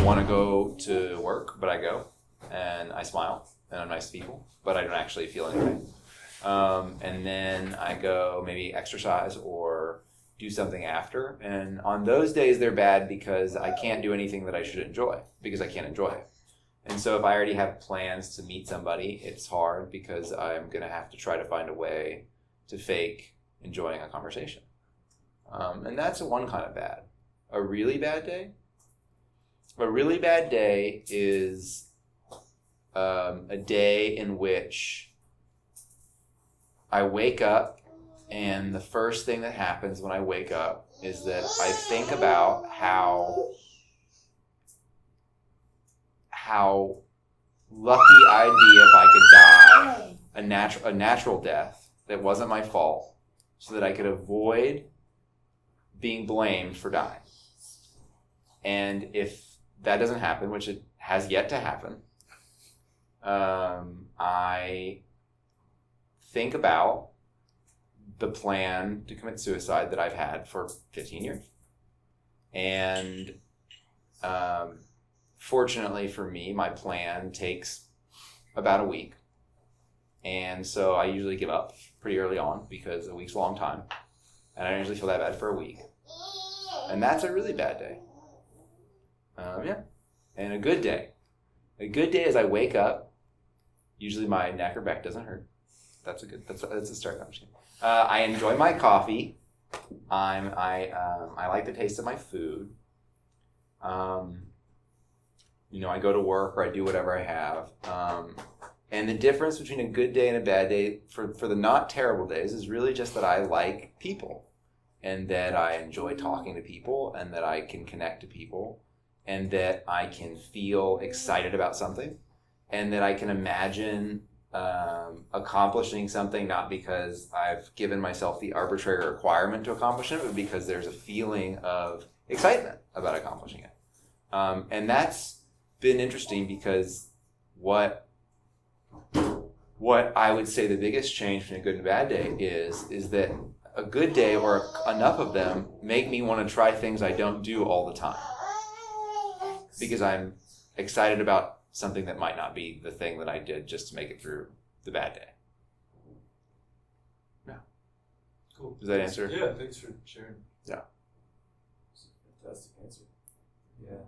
want to go to work, but I go and I smile and I'm nice to people, but I don't actually feel anything. And then I go maybe exercise or do something after. And on those days, they're bad because I can't do anything that I should enjoy because I can't enjoy it. And so if I already have plans to meet somebody, it's hard because I'm going to have to try to find a way to fake enjoying a conversation. And that's one kind of bad. A really bad day? A really bad day is a day in which I wake up and the first thing that happens when I wake up is that I think about how lucky I'd be if I could die a natural death that wasn't my fault so that I could avoid being blamed for dying. And if that doesn't happen, which it has yet to happen, I think about the plan to commit suicide that I've had for 15 years. And fortunately for me, my plan takes about a week. And so I usually give up pretty early on because a week's a long time. And I don't usually feel that bad for a week. And that's a really bad day. And a good day. A good day is I wake up. Usually my neck or back doesn't hurt. That's a start. I'm just kidding. I enjoy my coffee. I like the taste of my food. I go to work or I do whatever I have. And the difference between a good day and a bad day for the not terrible days is really just that I like people and that I enjoy talking to people and that I can connect to people and that I can feel excited about something and that I can imagine accomplishing something not because I've given myself the arbitrary requirement to accomplish it, but because there's a feeling of excitement about accomplishing it. And that's been interesting because what I would say the biggest change between a good and bad day is that a good day or enough of them make me want to try things I don't do all the time because I'm excited about something that might not be the thing that I did just to make it through the bad day. Yeah. Cool. Does that answer? Yeah, thanks for sharing. Yeah. does to cancer. Yeah.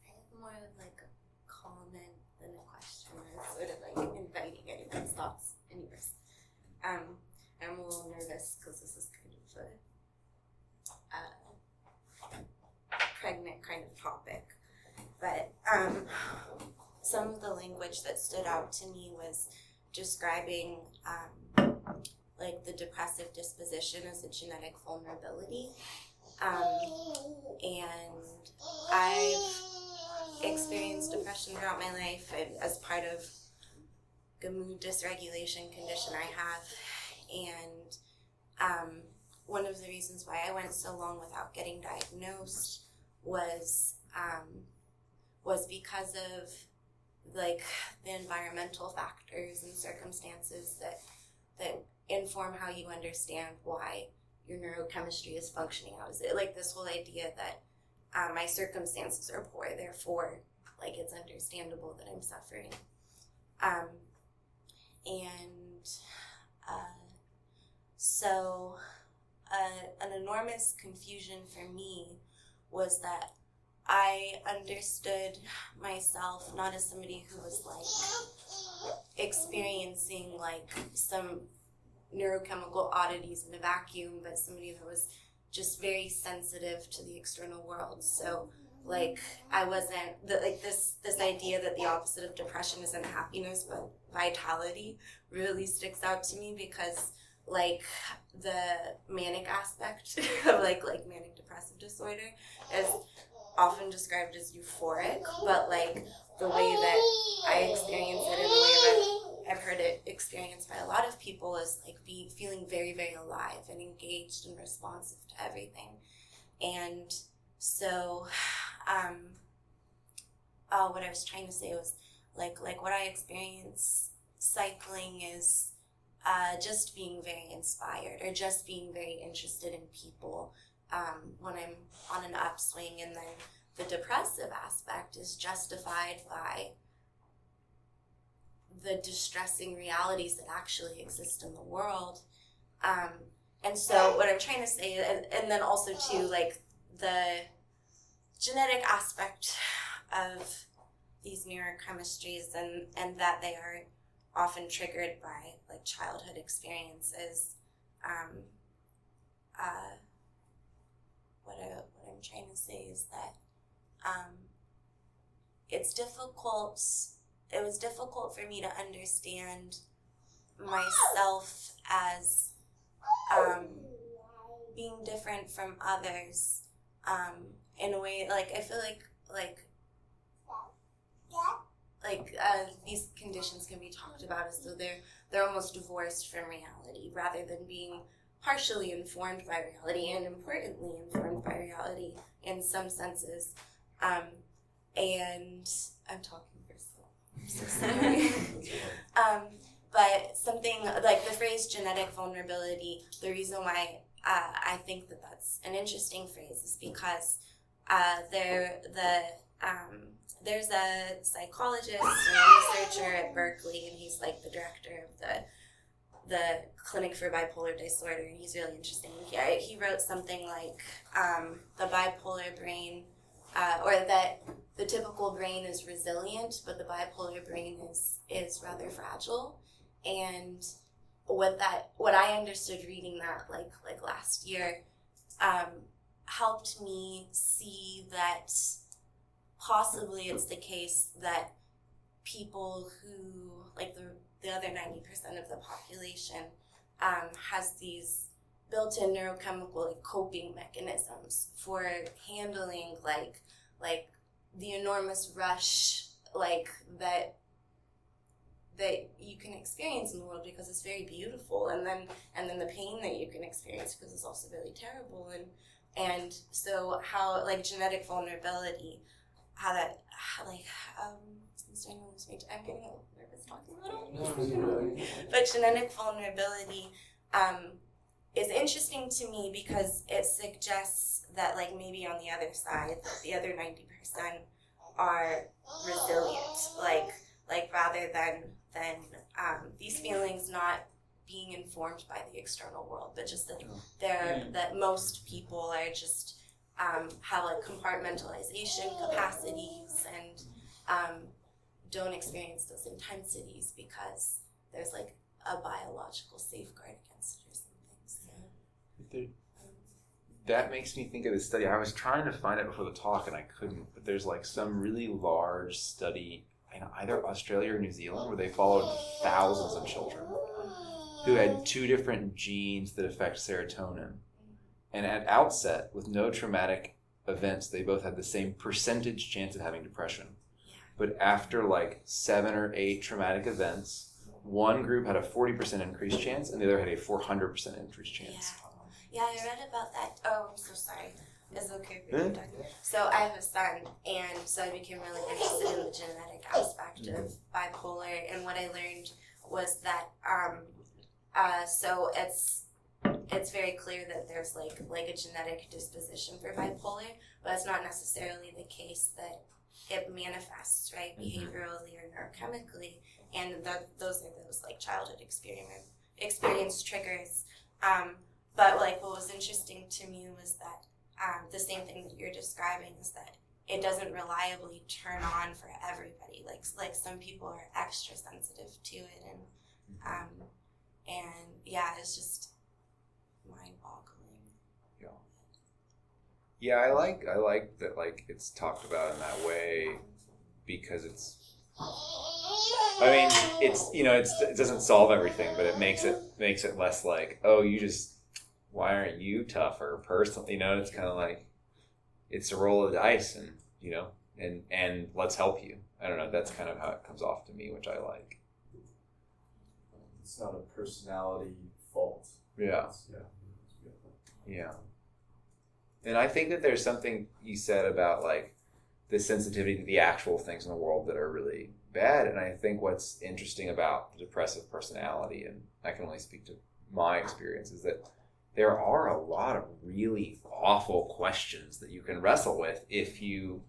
I have more of like a comment than a question, or sort of like inviting anyone's thoughts and yours. I'm a little nervous because this is kind of a pregnant kind of topic, but some of the language that stood out to me was describing like the depressive disposition as a genetic vulnerability, and I've experienced depression throughout my life and as part of a mood dysregulation condition I have, and one of the reasons why I went so long without getting diagnosed was because of like the environmental factors and circumstances that inform how you understand why your neurochemistry is functioning. I was like this whole idea that my circumstances are poor, therefore like it's understandable that I'm suffering. So an enormous confusion for me was that I understood myself not as somebody who was like experiencing like some neurochemical oddities in a vacuum, but somebody that was just very sensitive to the external world. So like I wasn't this idea that the opposite of depression isn't happiness but vitality really sticks out to me, because like the manic aspect of like manic depressive disorder is often described as euphoric, but like the way that I experience it and the way that I've heard it experienced by a lot of people is like feeling very, very alive and engaged and responsive to everything. And so what I was trying to say was like what I experience cycling is just being very inspired or just being very interested in people when I'm on an upswing, and then the depressive aspect is justified by the distressing realities that actually exist in the world. And so what I'm trying to say, and then also too, like the genetic aspect of these neurochemistries and that they are often triggered by like childhood experiences. What I'm trying to say is that it was difficult for me to understand myself as being different from others in a way, like I feel like these conditions can be talked about as though they're almost divorced from reality, rather than being partially informed by reality and importantly informed by reality in some senses. And I'm talking for I'm so sorry. But something like the phrase genetic vulnerability, the reason why I think that that's an interesting phrase is because there's a psychologist and a researcher at Berkeley, and he's like the director of the Clinic for Bipolar Disorder, and he's really interesting. He wrote something like the bipolar brain, or that the typical brain is resilient, but the bipolar brain is rather fragile. And what I understood reading that like last year helped me see that possibly it's the case that people who, like the other 90% of the population, has these built-in neurochemical like coping mechanisms for handling like the enormous rush like that you can experience in the world because it's very beautiful, and then the pain that you can experience because it's also really terrible, and so how like genetic vulnerability, I'm getting a little nervous talking about it. But genetic vulnerability is interesting to me because it suggests that like maybe on the other side, the other 90% are resilient, like rather than these feelings not being informed by the external world, but just that most people are just have like compartmentalization capacities and don't experience those intensities because there's like a biological safeguard against it or something. So. That makes me think of this study. I was trying to find it before the talk and I couldn't, but there's like some really large study in either Australia or New Zealand where they followed thousands of children who had 2 different genes that affect serotonin. And at outset, with no traumatic events, they both had the same percentage chance of having depression. But after like 7 or 8 traumatic events, one group had a 40% increased chance and the other had a 400% increased chance. Yeah, I read about that. Oh, I'm so sorry. Is it okay for you to talk? So I have a son, and so I became really interested in the genetic aspect of bipolar, and what I learned was that so it's very clear that there's like a genetic disposition for bipolar, but it's not necessarily the case that it manifests, right, behaviorally or neurochemically, and those are those like childhood experience triggers. But like what was interesting to me was that the same thing that you're describing is that it doesn't reliably turn on for everybody. Like some people are extra sensitive to it, and yeah, it's just mind-boggling. Yeah, I like that. Like it's talked about in that way because it's. I mean, it's it doesn't solve everything, but it makes it less like, oh, you just. Why aren't you tougher personally? It's kind of like it's a roll of the dice, and and let's help you. I don't know. That's kind of how it comes off to me, which I like. It's not a personality fault. Yeah. And I think that there's something you said about like the sensitivity to the actual things in the world that are really bad. And I think what's interesting about the depressive personality, and I can only speak to my experience, is that there are a lot of really awful questions that you can wrestle with if you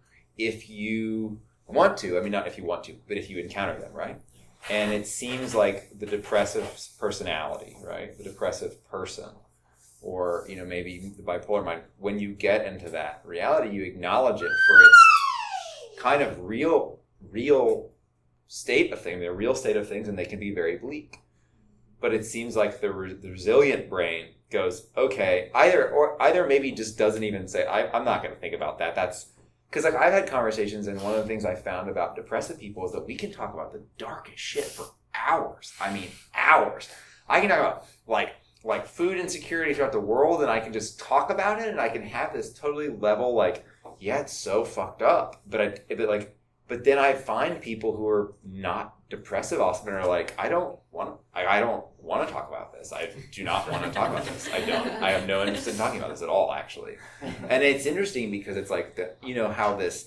want to. I mean, not if you want to, but if you encounter them, right? And it seems like the depressive personality, right? The depressive person, or maybe the bipolar mind. When you get into that reality, you acknowledge it for its kind of real state of things. They're real state of things, and they can be very bleak. But it seems like the resilient brain goes, okay, either maybe just doesn't even say, I'm not going to think about that. That's because like I've had conversations, and one of the things I found about depressive people is that we can talk about the darkest shit for hours. I mean, hours. I can talk about like food insecurity throughout the world, and I can just talk about it, and I can have this totally level like, yeah, it's so fucked up. But then I find people who are not depressive often are like, I don't want to talk about this. I do not want to talk about this. I have no interest in talking about this at all, actually. And it's interesting because it's like how this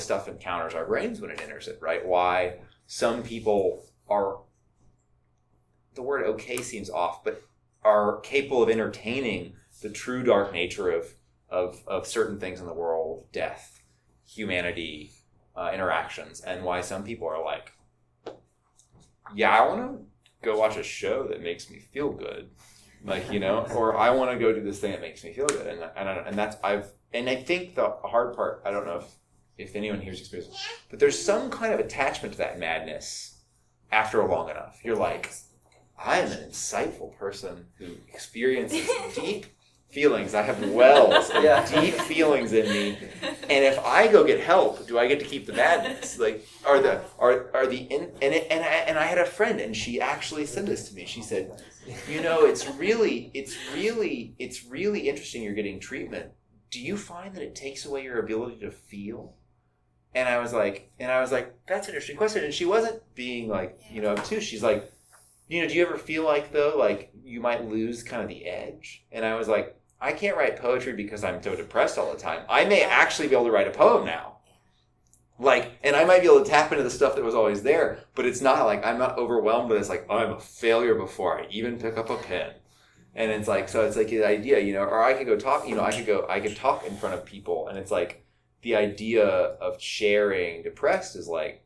stuff encounters our brains when it enters it, right? Why some people are, the word okay seems off, but are capable of entertaining the true dark nature of certain things in the world, death, humanity, interactions, and why some people are like, yeah, I want to go watch a show that makes me feel good, or I want to go do this thing that makes me feel good, and I think the hard part, I don't know if anyone here's experienced, but there's some kind of attachment to that madness after long enough. You're like, I am an insightful person who experiences deep feelings. I have wells of deep feelings in me, and if I go get help, do I get to keep the madness? Like, and I had a friend, and she actually said this to me. She said, it's really interesting. You're getting treatment. Do you find that it takes away your ability to feel? And I was like, that's an interesting question. And she wasn't being like, obtuse. She's like, do you ever feel like though, like you might lose kind of the edge? And I was like, I can't write poetry because I'm so depressed all the time. I may actually be able to write a poem now. And I might be able to tap into the stuff that was always there, but it's not like, I'm not overwhelmed, but it's like, oh, I'm a failure before I even pick up a pen. And it's like, so it's like the idea, or I could go talk, I could talk in front of people, and it's like the idea of sharing depressed is like,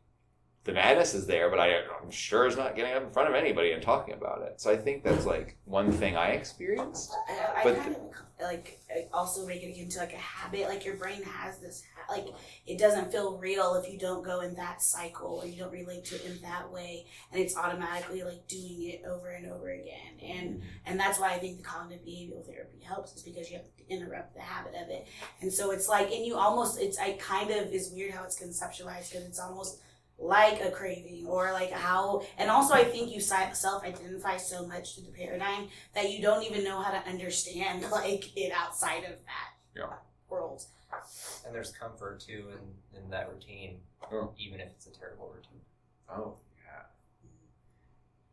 the madness is there, but I'm sure it's not getting up in front of anybody and talking about it. So I think that's like one thing I experienced. I But kind of like also make it into like a habit. Like your brain has this like it doesn't feel real if you don't go in that cycle or you don't relate to it in that way, and it's automatically like doing it over and over again. And that's why I think the cognitive behavioral therapy helps, is because you have to interrupt the habit of it. And so it's like, and you almost, it's I kind of is weird how it's conceptualized, because it's almost like a craving, or like how, and also I think you self-identify so much to the paradigm that you don't even know how to understand like it outside of that world. And there's comfort too in that routine, even if it's a terrible routine. Oh,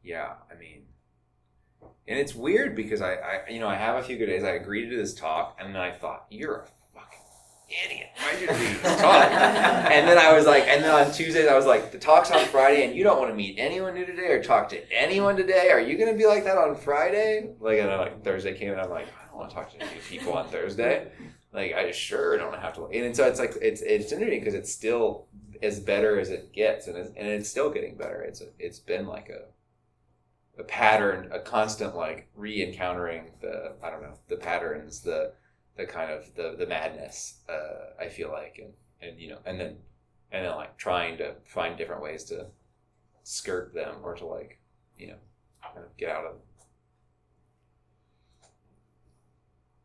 yeah. I mean, and it's weird because I have a few good days. I agreed to do this talk, and then I thought, you're a fucking idiot. Why'd you do this talk? And then on Tuesdays I was like, the talk's on Friday, and you don't want to meet anyone new today or talk to anyone today. Are you going to be like that on Friday? Like, and then like Thursday came, and I'm like, I don't want to talk to any people on Thursday. Like, I sure don't have to. And so it's like it's interesting because it's still as better as it gets, and it's still getting better. It's been like a pattern, a constant like re-encountering the patterns, the kind of the madness. I feel like, and then like trying to find different ways to skirt them, or to like kind of get out of them.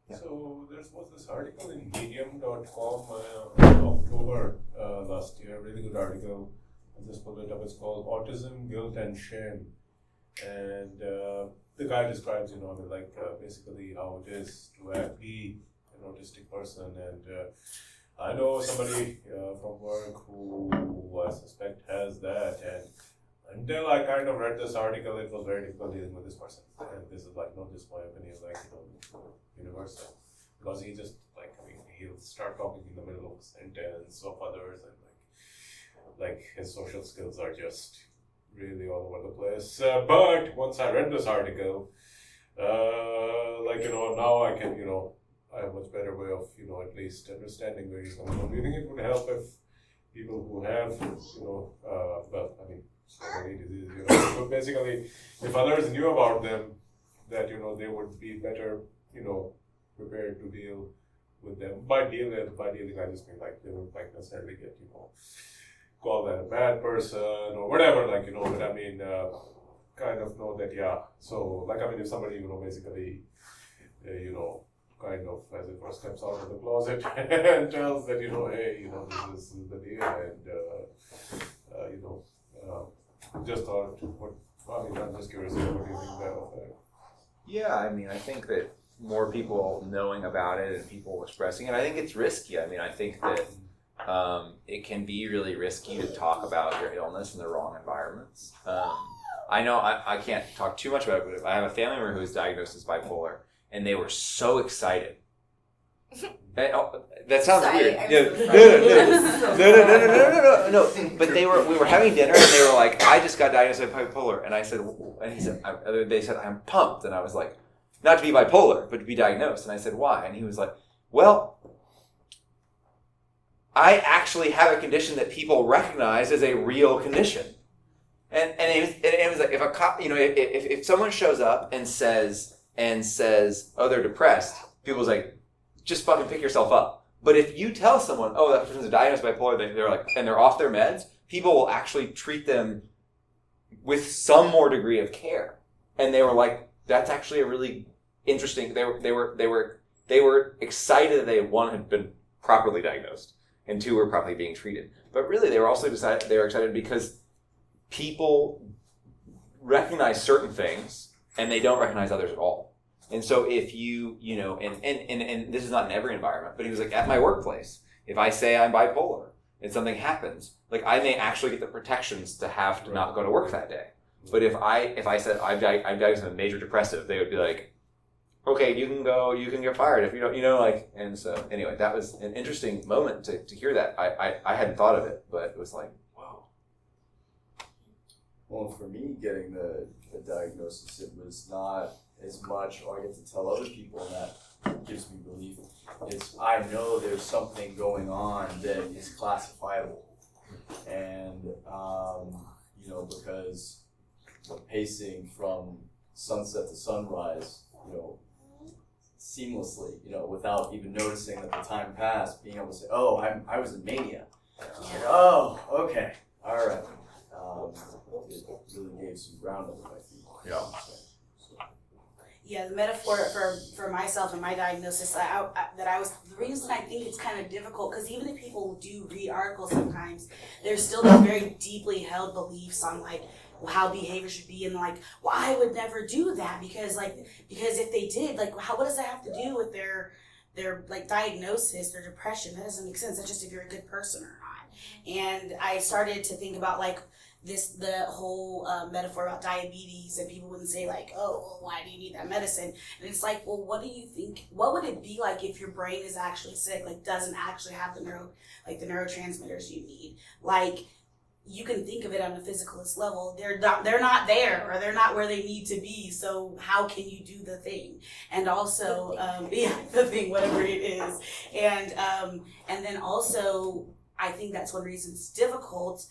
Yeah. So there was this article in medium.com in October last year, really good article. I just pulled it up. It's called Autism, Guilt and Shame. And the guy describes, basically how it is to be an autistic person. And I know somebody from work who I suspect has that. And until I kind of read this article, it was very difficult dealing with this person. And this is like, not just my opinion, universal. Because he just, he'll start talking in the middle of a sentence of others, and like his social skills are just really all over the place. But once I read this article, now I can, I have a much better way of, at least understanding where he's coming from. Do you think it would help if people who have, many diseases, but basically, if others knew about them, that, they would be better, prepared to deal with them. By dealing, I just mean they wouldn't necessarily get, call that a bad person or whatever, but I mean, kind of know that, so, if somebody, basically, kind of, as it were, steps out of the closet and tells that, hey, this is the deal, and, just thought, I'm just curious, what do you think of that? Yeah, I think that more people knowing about it and people expressing it, I think it's risky. I think that it can be really risky to talk about your illness in the wrong environments. I know I can't talk too much about it, but I have a family member who was diagnosed as bipolar, and they were so excited. That sounds weird. No. But we were having dinner, and they were like, "I just got diagnosed with bipolar," and they said, "I'm pumped," and I was like, "Not to be bipolar, but to be diagnosed." And I said, "Why?" And he was like, "Well, I actually have a condition that people recognize as a real condition." And it was like, if a cop, if someone shows up and says, "Oh, they're depressed," people's like, just fucking pick yourself up. But if you tell someone, "Oh, that person's diagnosed bipolar," they're like, and they're off their meds, people will actually treat them with some more degree of care. And they were like, that's actually a really interesting. They were excited that they, one, had been properly diagnosed, and two, were properly being treated. But really, they were also excited because people recognize certain things and they don't recognize others at all. And so if you, and this is not in every environment, but he was like, at my workplace, if I say I'm bipolar and something happens, I may actually get the protections to have to not go to work that day. But if I said I'm diagnosed with a major depressive, they would be like, okay, you can get fired if you don't, and so anyway, that was an interesting moment to hear that. I hadn't thought of it, but it was like, wow. Well, for me, getting the diagnosis, it was not as much, I get to tell other people, and that gives me relief. It's, I know there's something going on that is classifiable. And, you know, because pacing from sunset to sunrise, you know, seamlessly, you know, without even noticing that the time passed, being able to say, oh, I was in mania. Like, oh, okay, all right. It really gave some ground under my feet. Yeah. Yeah, the metaphor for myself and my diagnosis the reason I think it's kind of difficult, because even if people do read articles sometimes, there's still these very deeply held beliefs on like how behavior should be, and like, well, I would never do that because if they did, like, what does that have to do with their like diagnosis, their depression? That doesn't make sense. That's just if you're a good person or not. And I started to think about like the whole metaphor about diabetes, and people wouldn't say like, oh, well, why do you need that medicine? And it's like, well, what do you think? What would it be like if your brain is actually sick, like doesn't actually have the neurotransmitters you need? Like, you can think of it on the physicalist level. They're not there, or they're not where they need to be. So how can you do the thing? And also, the thing, whatever it is. And then also, I think that's one reason it's difficult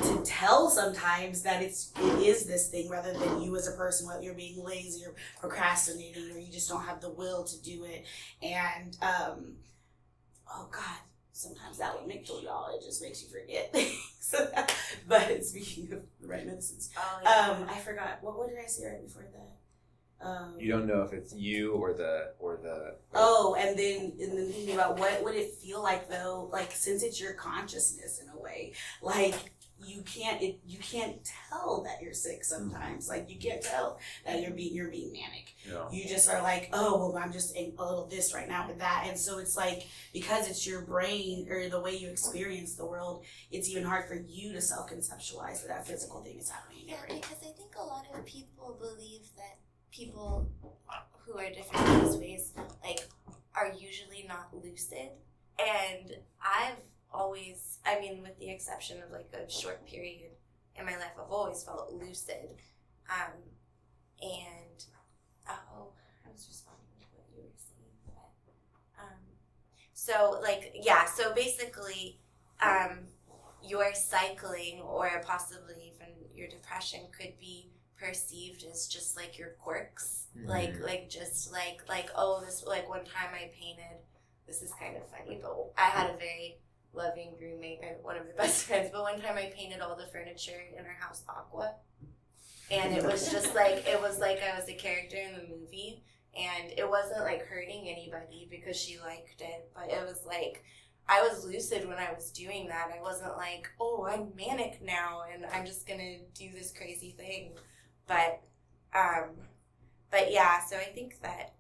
to tell sometimes that it is this thing, rather than you as a person, whether you're being lazy or procrastinating, or you just don't have the will to do it. And oh God, sometimes that would make y'all, it just makes you forget things. But speaking of the right medicines, I forgot what did I say right before that? You don't know if it's you or the. Oh, and then thinking about what would it feel like though, like since it's your consciousness in a way, like you can't tell that you're sick sometimes. Like you can't tell that you're being manic. Yeah. You just are like, oh well, I'm just a little this right now with that, and so it's like, because it's your brain or the way you experience the world, it's even hard for you to self-conceptualize that physical thing is happening in your brain. Because I think a lot of people believe that people who are different in these ways, like, are usually not lucid. And I've always, I mean, with the exception of like a short period in my life, I've always felt lucid. And I was responding to what you were saying, but so like, yeah, so basically your cycling, or possibly even your depression, could be perceived as just like your quirks, like just like oh, this, like one time I painted, this is kind of funny, but I had a very loving roommate, one of my best friends, but one time I painted all the furniture in her house aqua, and it was just like, it was like I was a character in the movie, and it wasn't like hurting anybody because she liked it, but it was like, I was lucid when I was doing that. I wasn't like, oh, I'm manic now and I'm just gonna do this crazy thing. But yeah, so I think that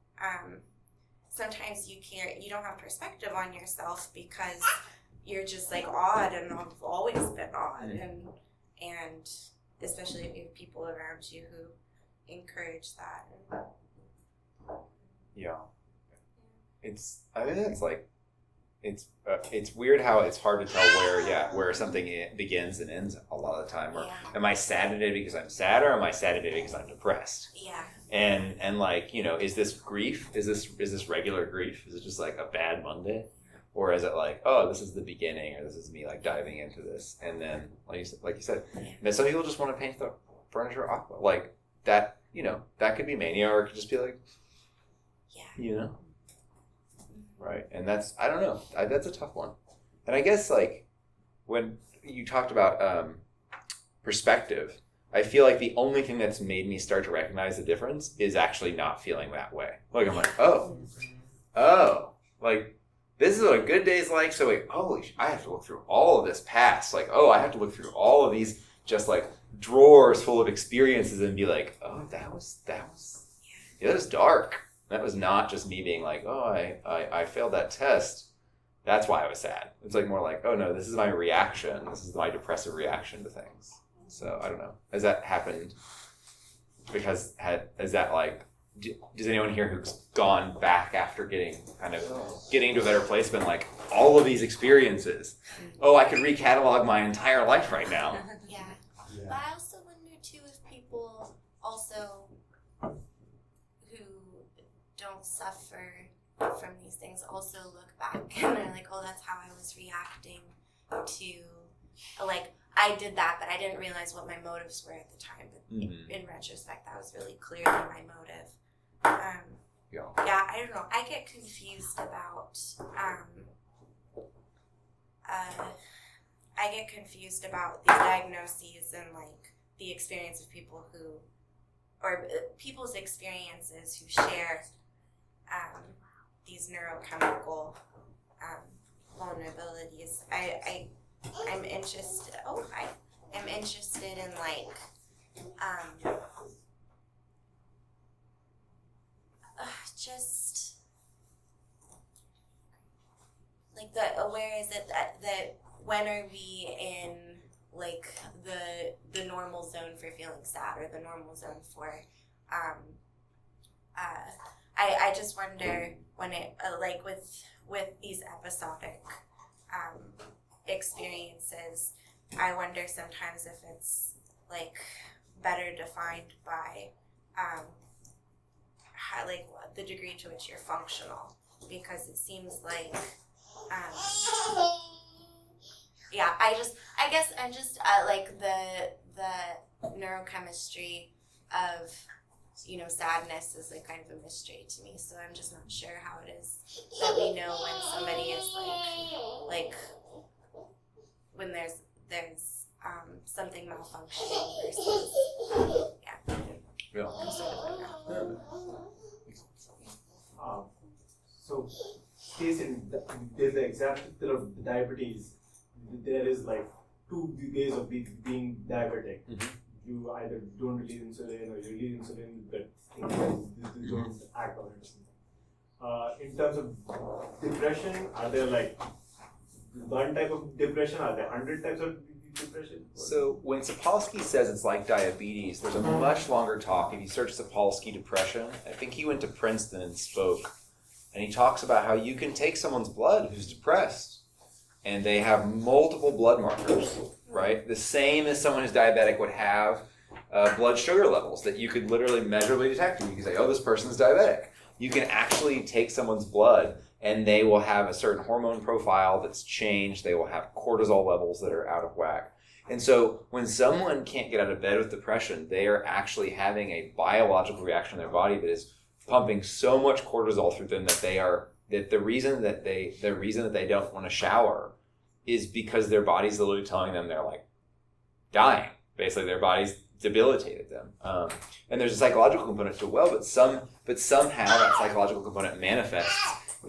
sometimes you don't have perspective on yourself because you're just like odd, and I've always been odd, and especially if you have people around you who encourage that. Yeah. I think it's like, it's weird how it's hard to tell where something begins and ends a lot of the time. Or am I sad today because I'm sad, or am I sad today because I'm depressed? Yeah. And like, you know, is this grief? Is this regular grief? Is it just like a bad Monday? Or is it like, oh, this is the beginning, or this is me like diving into this? And then like you said, then some people just want to paint the furniture aqua. Like that, you know, that could be mania, or it could just be like, you know. Right, and that's, I don't know, that's a tough one. And I guess, like, when you talked about perspective, I feel like the only thing that's made me start to recognize the difference is actually not feeling that way. Like, I'm like, oh, like, this is what a good day's like, so wait, I have to look through all of this past. Like, oh, I have to look through all of these just, like, drawers full of experiences and be like, oh, that was dark. That was not just me being like, oh, I failed that test. That's why I was sad. It's like more like, oh no, this is my reaction. This is my depressive reaction to things. So I don't know. Has that happened? Because is that like, does anyone here who's gone back after getting to a better place been like, all of these experiences? Oh, I could recatalog my entire life right now. Yeah. But I also wonder too if people also don't suffer from these things also look back and they're like, oh, that's how I was reacting to like, I did that, but I didn't realize what my motives were at the time. But in retrospect, that was really clearly my motive. Yeah, I don't know. I get confused about these diagnoses and like the experience of people who, or people's experiences who share these neurochemical vulnerabilities. I'm interested. I'm interested in like just like where is it that when are we in like the normal zone for feeling sad or the normal zone for I just wonder when it like with these episodic experiences, I wonder sometimes if it's like better defined by how, like the degree to which you're functional, because it seems like I guess I'm just like the neurochemistry of sadness is like kind of a mystery to me, so I'm just not sure how it is that we know when somebody is like when there's something malfunctioning versus I'm sort of so case there's the example of diabetes. There is like two ways of being diabetic. You either don't release insulin or you release insulin, but things don't act on it or something. In terms of depression, are there like one type of depression? Are there 100 types of depression? So when Sapolsky says it's like diabetes, there's a much longer talk. If you search Sapolsky depression, I think he went to Princeton and spoke, and he talks about how you can take someone's blood who's depressed, and they have multiple blood markers, right? The same as someone who's diabetic would have blood sugar levels that you could literally measurably detect. You can say, oh, this person's diabetic. You can actually take someone's blood and they will have a certain hormone profile that's changed. They will have cortisol levels that are out of whack. And so when someone can't get out of bed with depression, they are actually having a biological reaction in their body that is pumping so much cortisol through them that the reason that they don't want to shower is because their body's literally telling them they're like dying. Basically, their body's debilitated them. And there's a psychological component to but somehow that psychological component manifests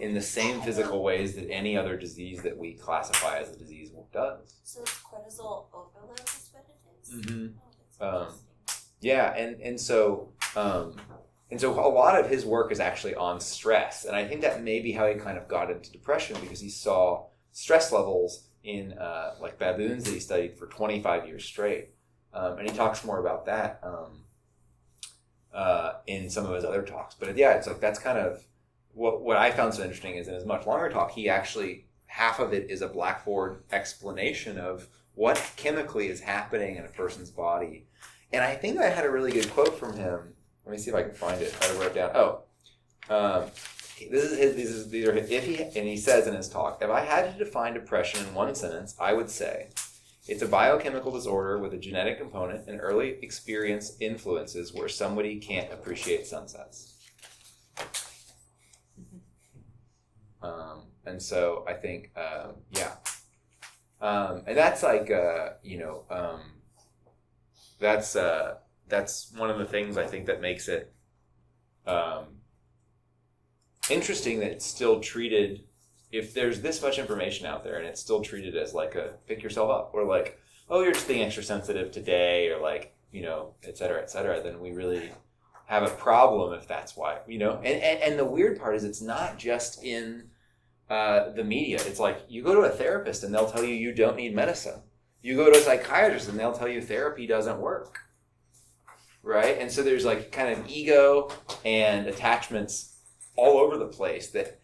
in the same physical ways that any other disease that we classify as a disease does. So it's cortisol overload is what it is? Mm-hmm. Oh, And so a lot of his work is actually on stress. And I think that may be how he kind of got into depression, because he saw stress levels in like baboons that he studied for 25 years straight. And he talks more about that in some of his other talks. But yeah, it's like that's kind of what I found so interesting is in his much longer talk, he actually, half of it is a blackboard explanation of what chemically is happening in a person's body. And I think I had a really good quote from him. Let me see if I can find it. I wrote it down. These are his, and he says in his talk, if I had to define depression in one sentence, I would say it's a biochemical disorder with a genetic component and early experience influences where somebody can't appreciate sunsets. And so I think, and that's like, that's one of the things I think that makes it interesting that it's still treated, if there's this much information out there and it's still treated as like a pick yourself up, or like, oh, you're just being extra sensitive today, or like, et cetera, then we really have a problem if that's why, and the weird part is it's not just in the media. It's like you go to a therapist and they'll tell you don't need medicine. You go to a psychiatrist and they'll tell you therapy doesn't work. Right? And so there's like kind of ego and attachments all over the place that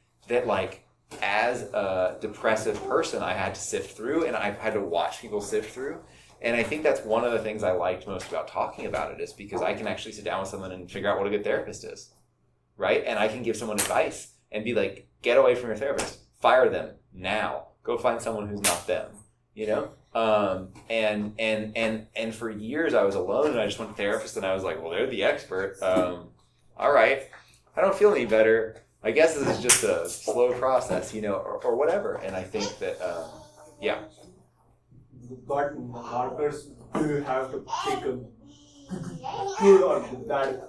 like as a depressive person I had to sift through, and I've had to watch people sift through. And I think that's one of the things I liked most about talking about it, is because I can actually sit down with someone and figure out what a good therapist is. Right? And I can give someone advice and be like, get away from your therapist. Fire them now. Go find someone who's not them. And for years I was alone, and I just went to therapists, and I was like, well, they're the expert. All right, I don't feel any better. I guess this is just a slow process, or whatever. And I think that, But markers, do you have to take a good or bad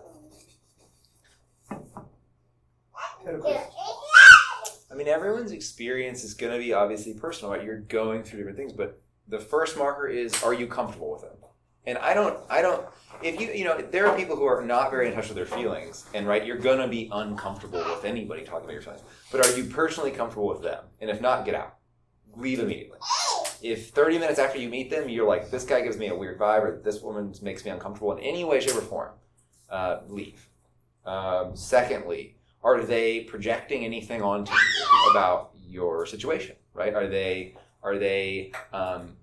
therapist? I mean, everyone's experience is going to be obviously personal, right? You're going through different things, but the first marker is, are you comfortable with them? And I don't, if there are people who are not very in touch with their feelings, and right, you're going to be uncomfortable with anybody talking about your feelings, but are you personally comfortable with them? And if not, get out. Leave immediately. If 30 minutes after you meet them, you're like, this guy gives me a weird vibe, or this woman makes me uncomfortable in any way, shape, or form, leave. Secondly, are they projecting anything onto you about your situation, right? Are they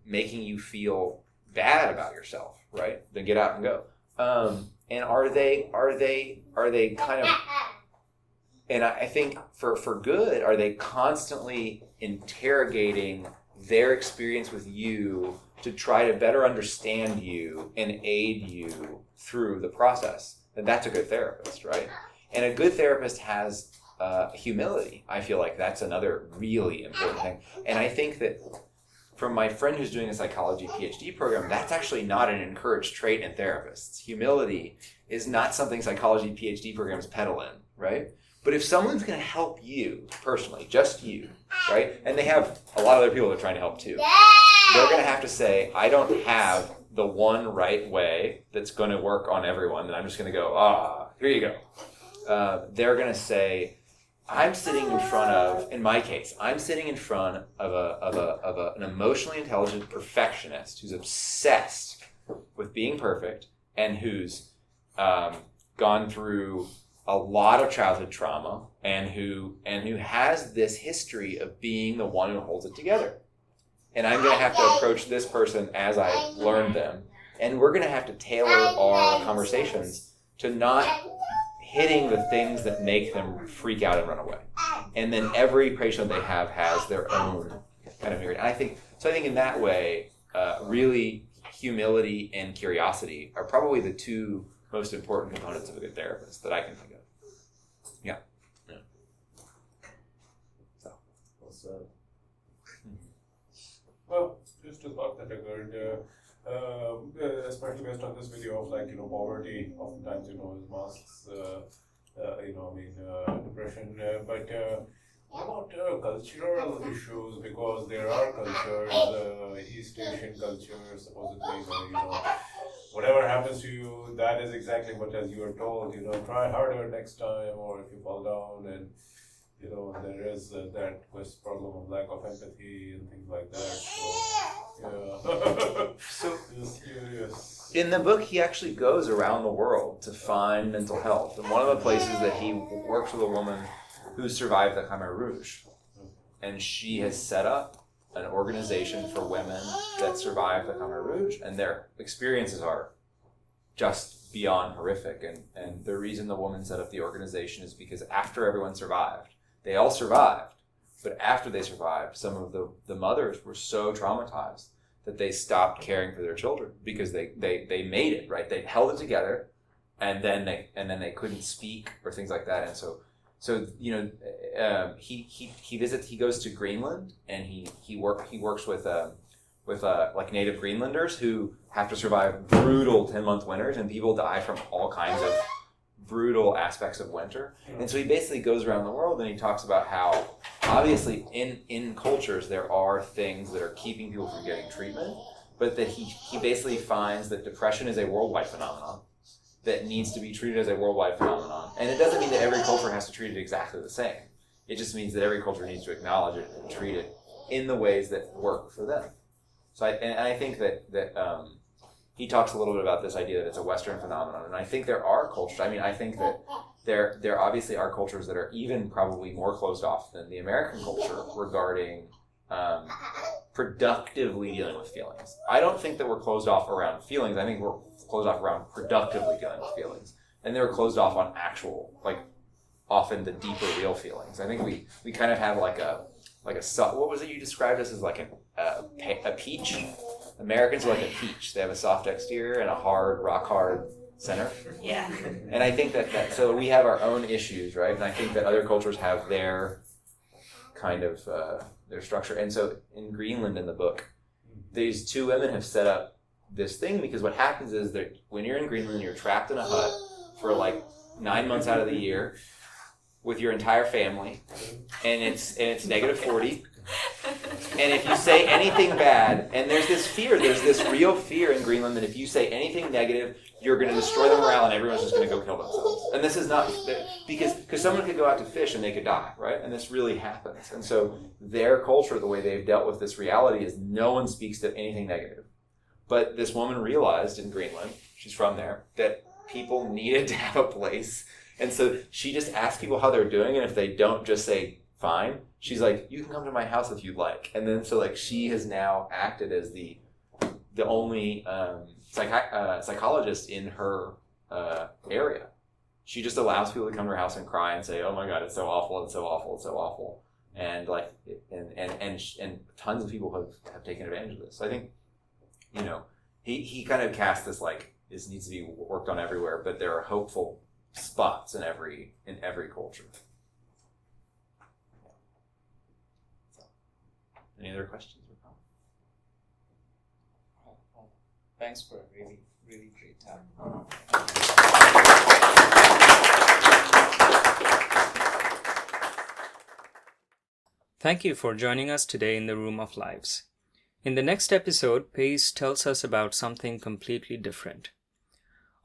making you feel bad about yourself, right? Then get out and go. And are they kind of, and I think for good, are they constantly interrogating their experience with you to try to better understand you and aid you through the process? Then that's a good therapist, right? And a good therapist has humility. I feel like that's another really important thing. And I think that from my friend who's doing a psychology PhD program, that's actually not an encouraged trait in therapists. Humility is not something psychology PhD programs peddle in, right? But if someone's going to help you personally, just you, right? And they have a lot of other people that are trying to help too. They're going to have to say, I don't have the one right way that's going to work on everyone, and I'm just going to go, here you go. They're going to say, I'm sitting in front of, in my case, I'm sitting in front of an emotionally intelligent perfectionist who's obsessed with being perfect and who's gone through a lot of childhood trauma and who has this history of being the one who holds it together. And I'm going to have to approach this person as I learned them. And we're going to have to tailor our conversations to not hitting the things that make them freak out and run away. And then every patient they have has their own kind of myriad. And I think in that way, really humility and curiosity are probably the two most important components of a good therapist that I can think of. Yeah. So, Well said. Well, just a thought that occurred, especially based on this video of poverty, oftentimes, is masks, depression, but what about cultural issues? Because there are cultures, East Asian cultures, supposedly, whatever happens to you, that is exactly what as you are told, try harder next time, or if you fall down, and there is that problem of lack of empathy and things like that. So, just curious. in the book, he actually goes around the world to find mental health. And one of the places that he works with a woman who survived the Khmer Rouge. And she has set up an organization for women that survived the Khmer Rouge, and their experiences are just beyond horrific. And the reason the woman set up the organization is because after everyone survived, they all survived, but after they survived, some of the mothers were so traumatized that they stopped caring for their children because they made it, right? They held it together, and then they couldn't speak or things like that. And so he goes to Greenland, and he works with like native Greenlanders who have to survive brutal 10-month winters, and people die from all kinds of brutal aspects of winter. And so he basically goes around the world and he talks about how obviously in cultures there are things that are keeping people from getting treatment, but that he basically finds that depression is a worldwide phenomenon that needs to be treated as a worldwide phenomenon. And it doesn't mean that every culture has to treat it exactly the same. It just means that every culture needs to acknowledge it and treat it in the ways that work for them. So I think that he talks a little bit about this idea that it's a Western phenomenon, and I think there are cultures. I mean, I think that there obviously are cultures that are even probably more closed off than the American culture regarding productively dealing with feelings. I don't think that we're closed off around feelings. I think we're closed off around productively dealing with feelings, and they're closed off on actual, like, often the deeper, real feelings. I think we kind of have like a what was it you described us as, like a peach? Americans are like a peach. They have a soft exterior and a hard, rock hard center. Yeah. And I think that so we have our own issues, right? And I think that other cultures have their kind of their structure. And so in Greenland in the book, these two women have set up this thing because what happens is that when you're in Greenland, you're trapped in a hut for like 9 months out of the year with your entire family, and it's -40. And if you say anything bad, and there's this real fear in Greenland that if you say anything negative, you're going to destroy the morale and everyone's just going to go kill themselves. And this is not, because someone could go out to fish and they could die, right? And this really happens. And so their culture, the way they've dealt with this reality is no one speaks to anything negative. But this woman realized in Greenland, she's from there, that people needed to have a place. And so she just asks people how they're doing, and if they don't just say, fine, she's like, you can come to my house if you'd like. And then so like she has now acted as the only psychologist in her area. She just allows people to come to her house and cry and say, oh my God, it's so awful, it's so awful, it's so awful. And like, and tons of people have taken advantage of this. So I think, you know, he kind of cast this like, this needs to be worked on everywhere, but there are hopeful spots in every culture. So, any other questions or comments? Well, thanks for a really, really great talk. Thank you for joining us today in the Room of Lives. In the next episode, Pace tells us about something completely different.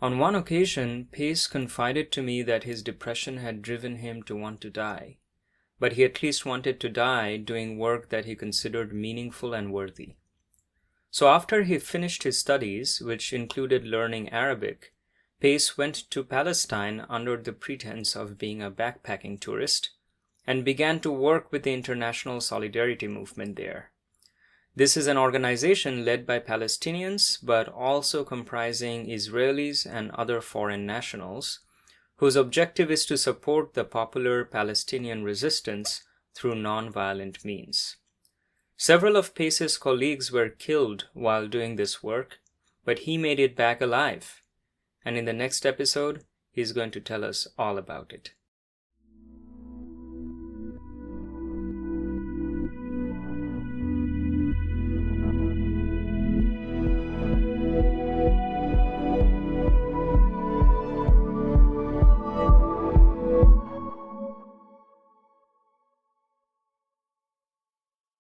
On one occasion, Pace confided to me that his depression had driven him to want to die, but he at least wanted to die doing work that he considered meaningful and worthy. So after he finished his studies, which included learning Arabic, Pace went to Palestine under the pretense of being a backpacking tourist and began to work with the international solidarity movement there. This is an organization led by Palestinians, but also comprising Israelis and other foreign nationals, whose objective is to support the popular Palestinian resistance through non-violent means. Several of Pace's colleagues were killed while doing this work, but he made it back alive. And in the next episode, he's going to tell us all about it.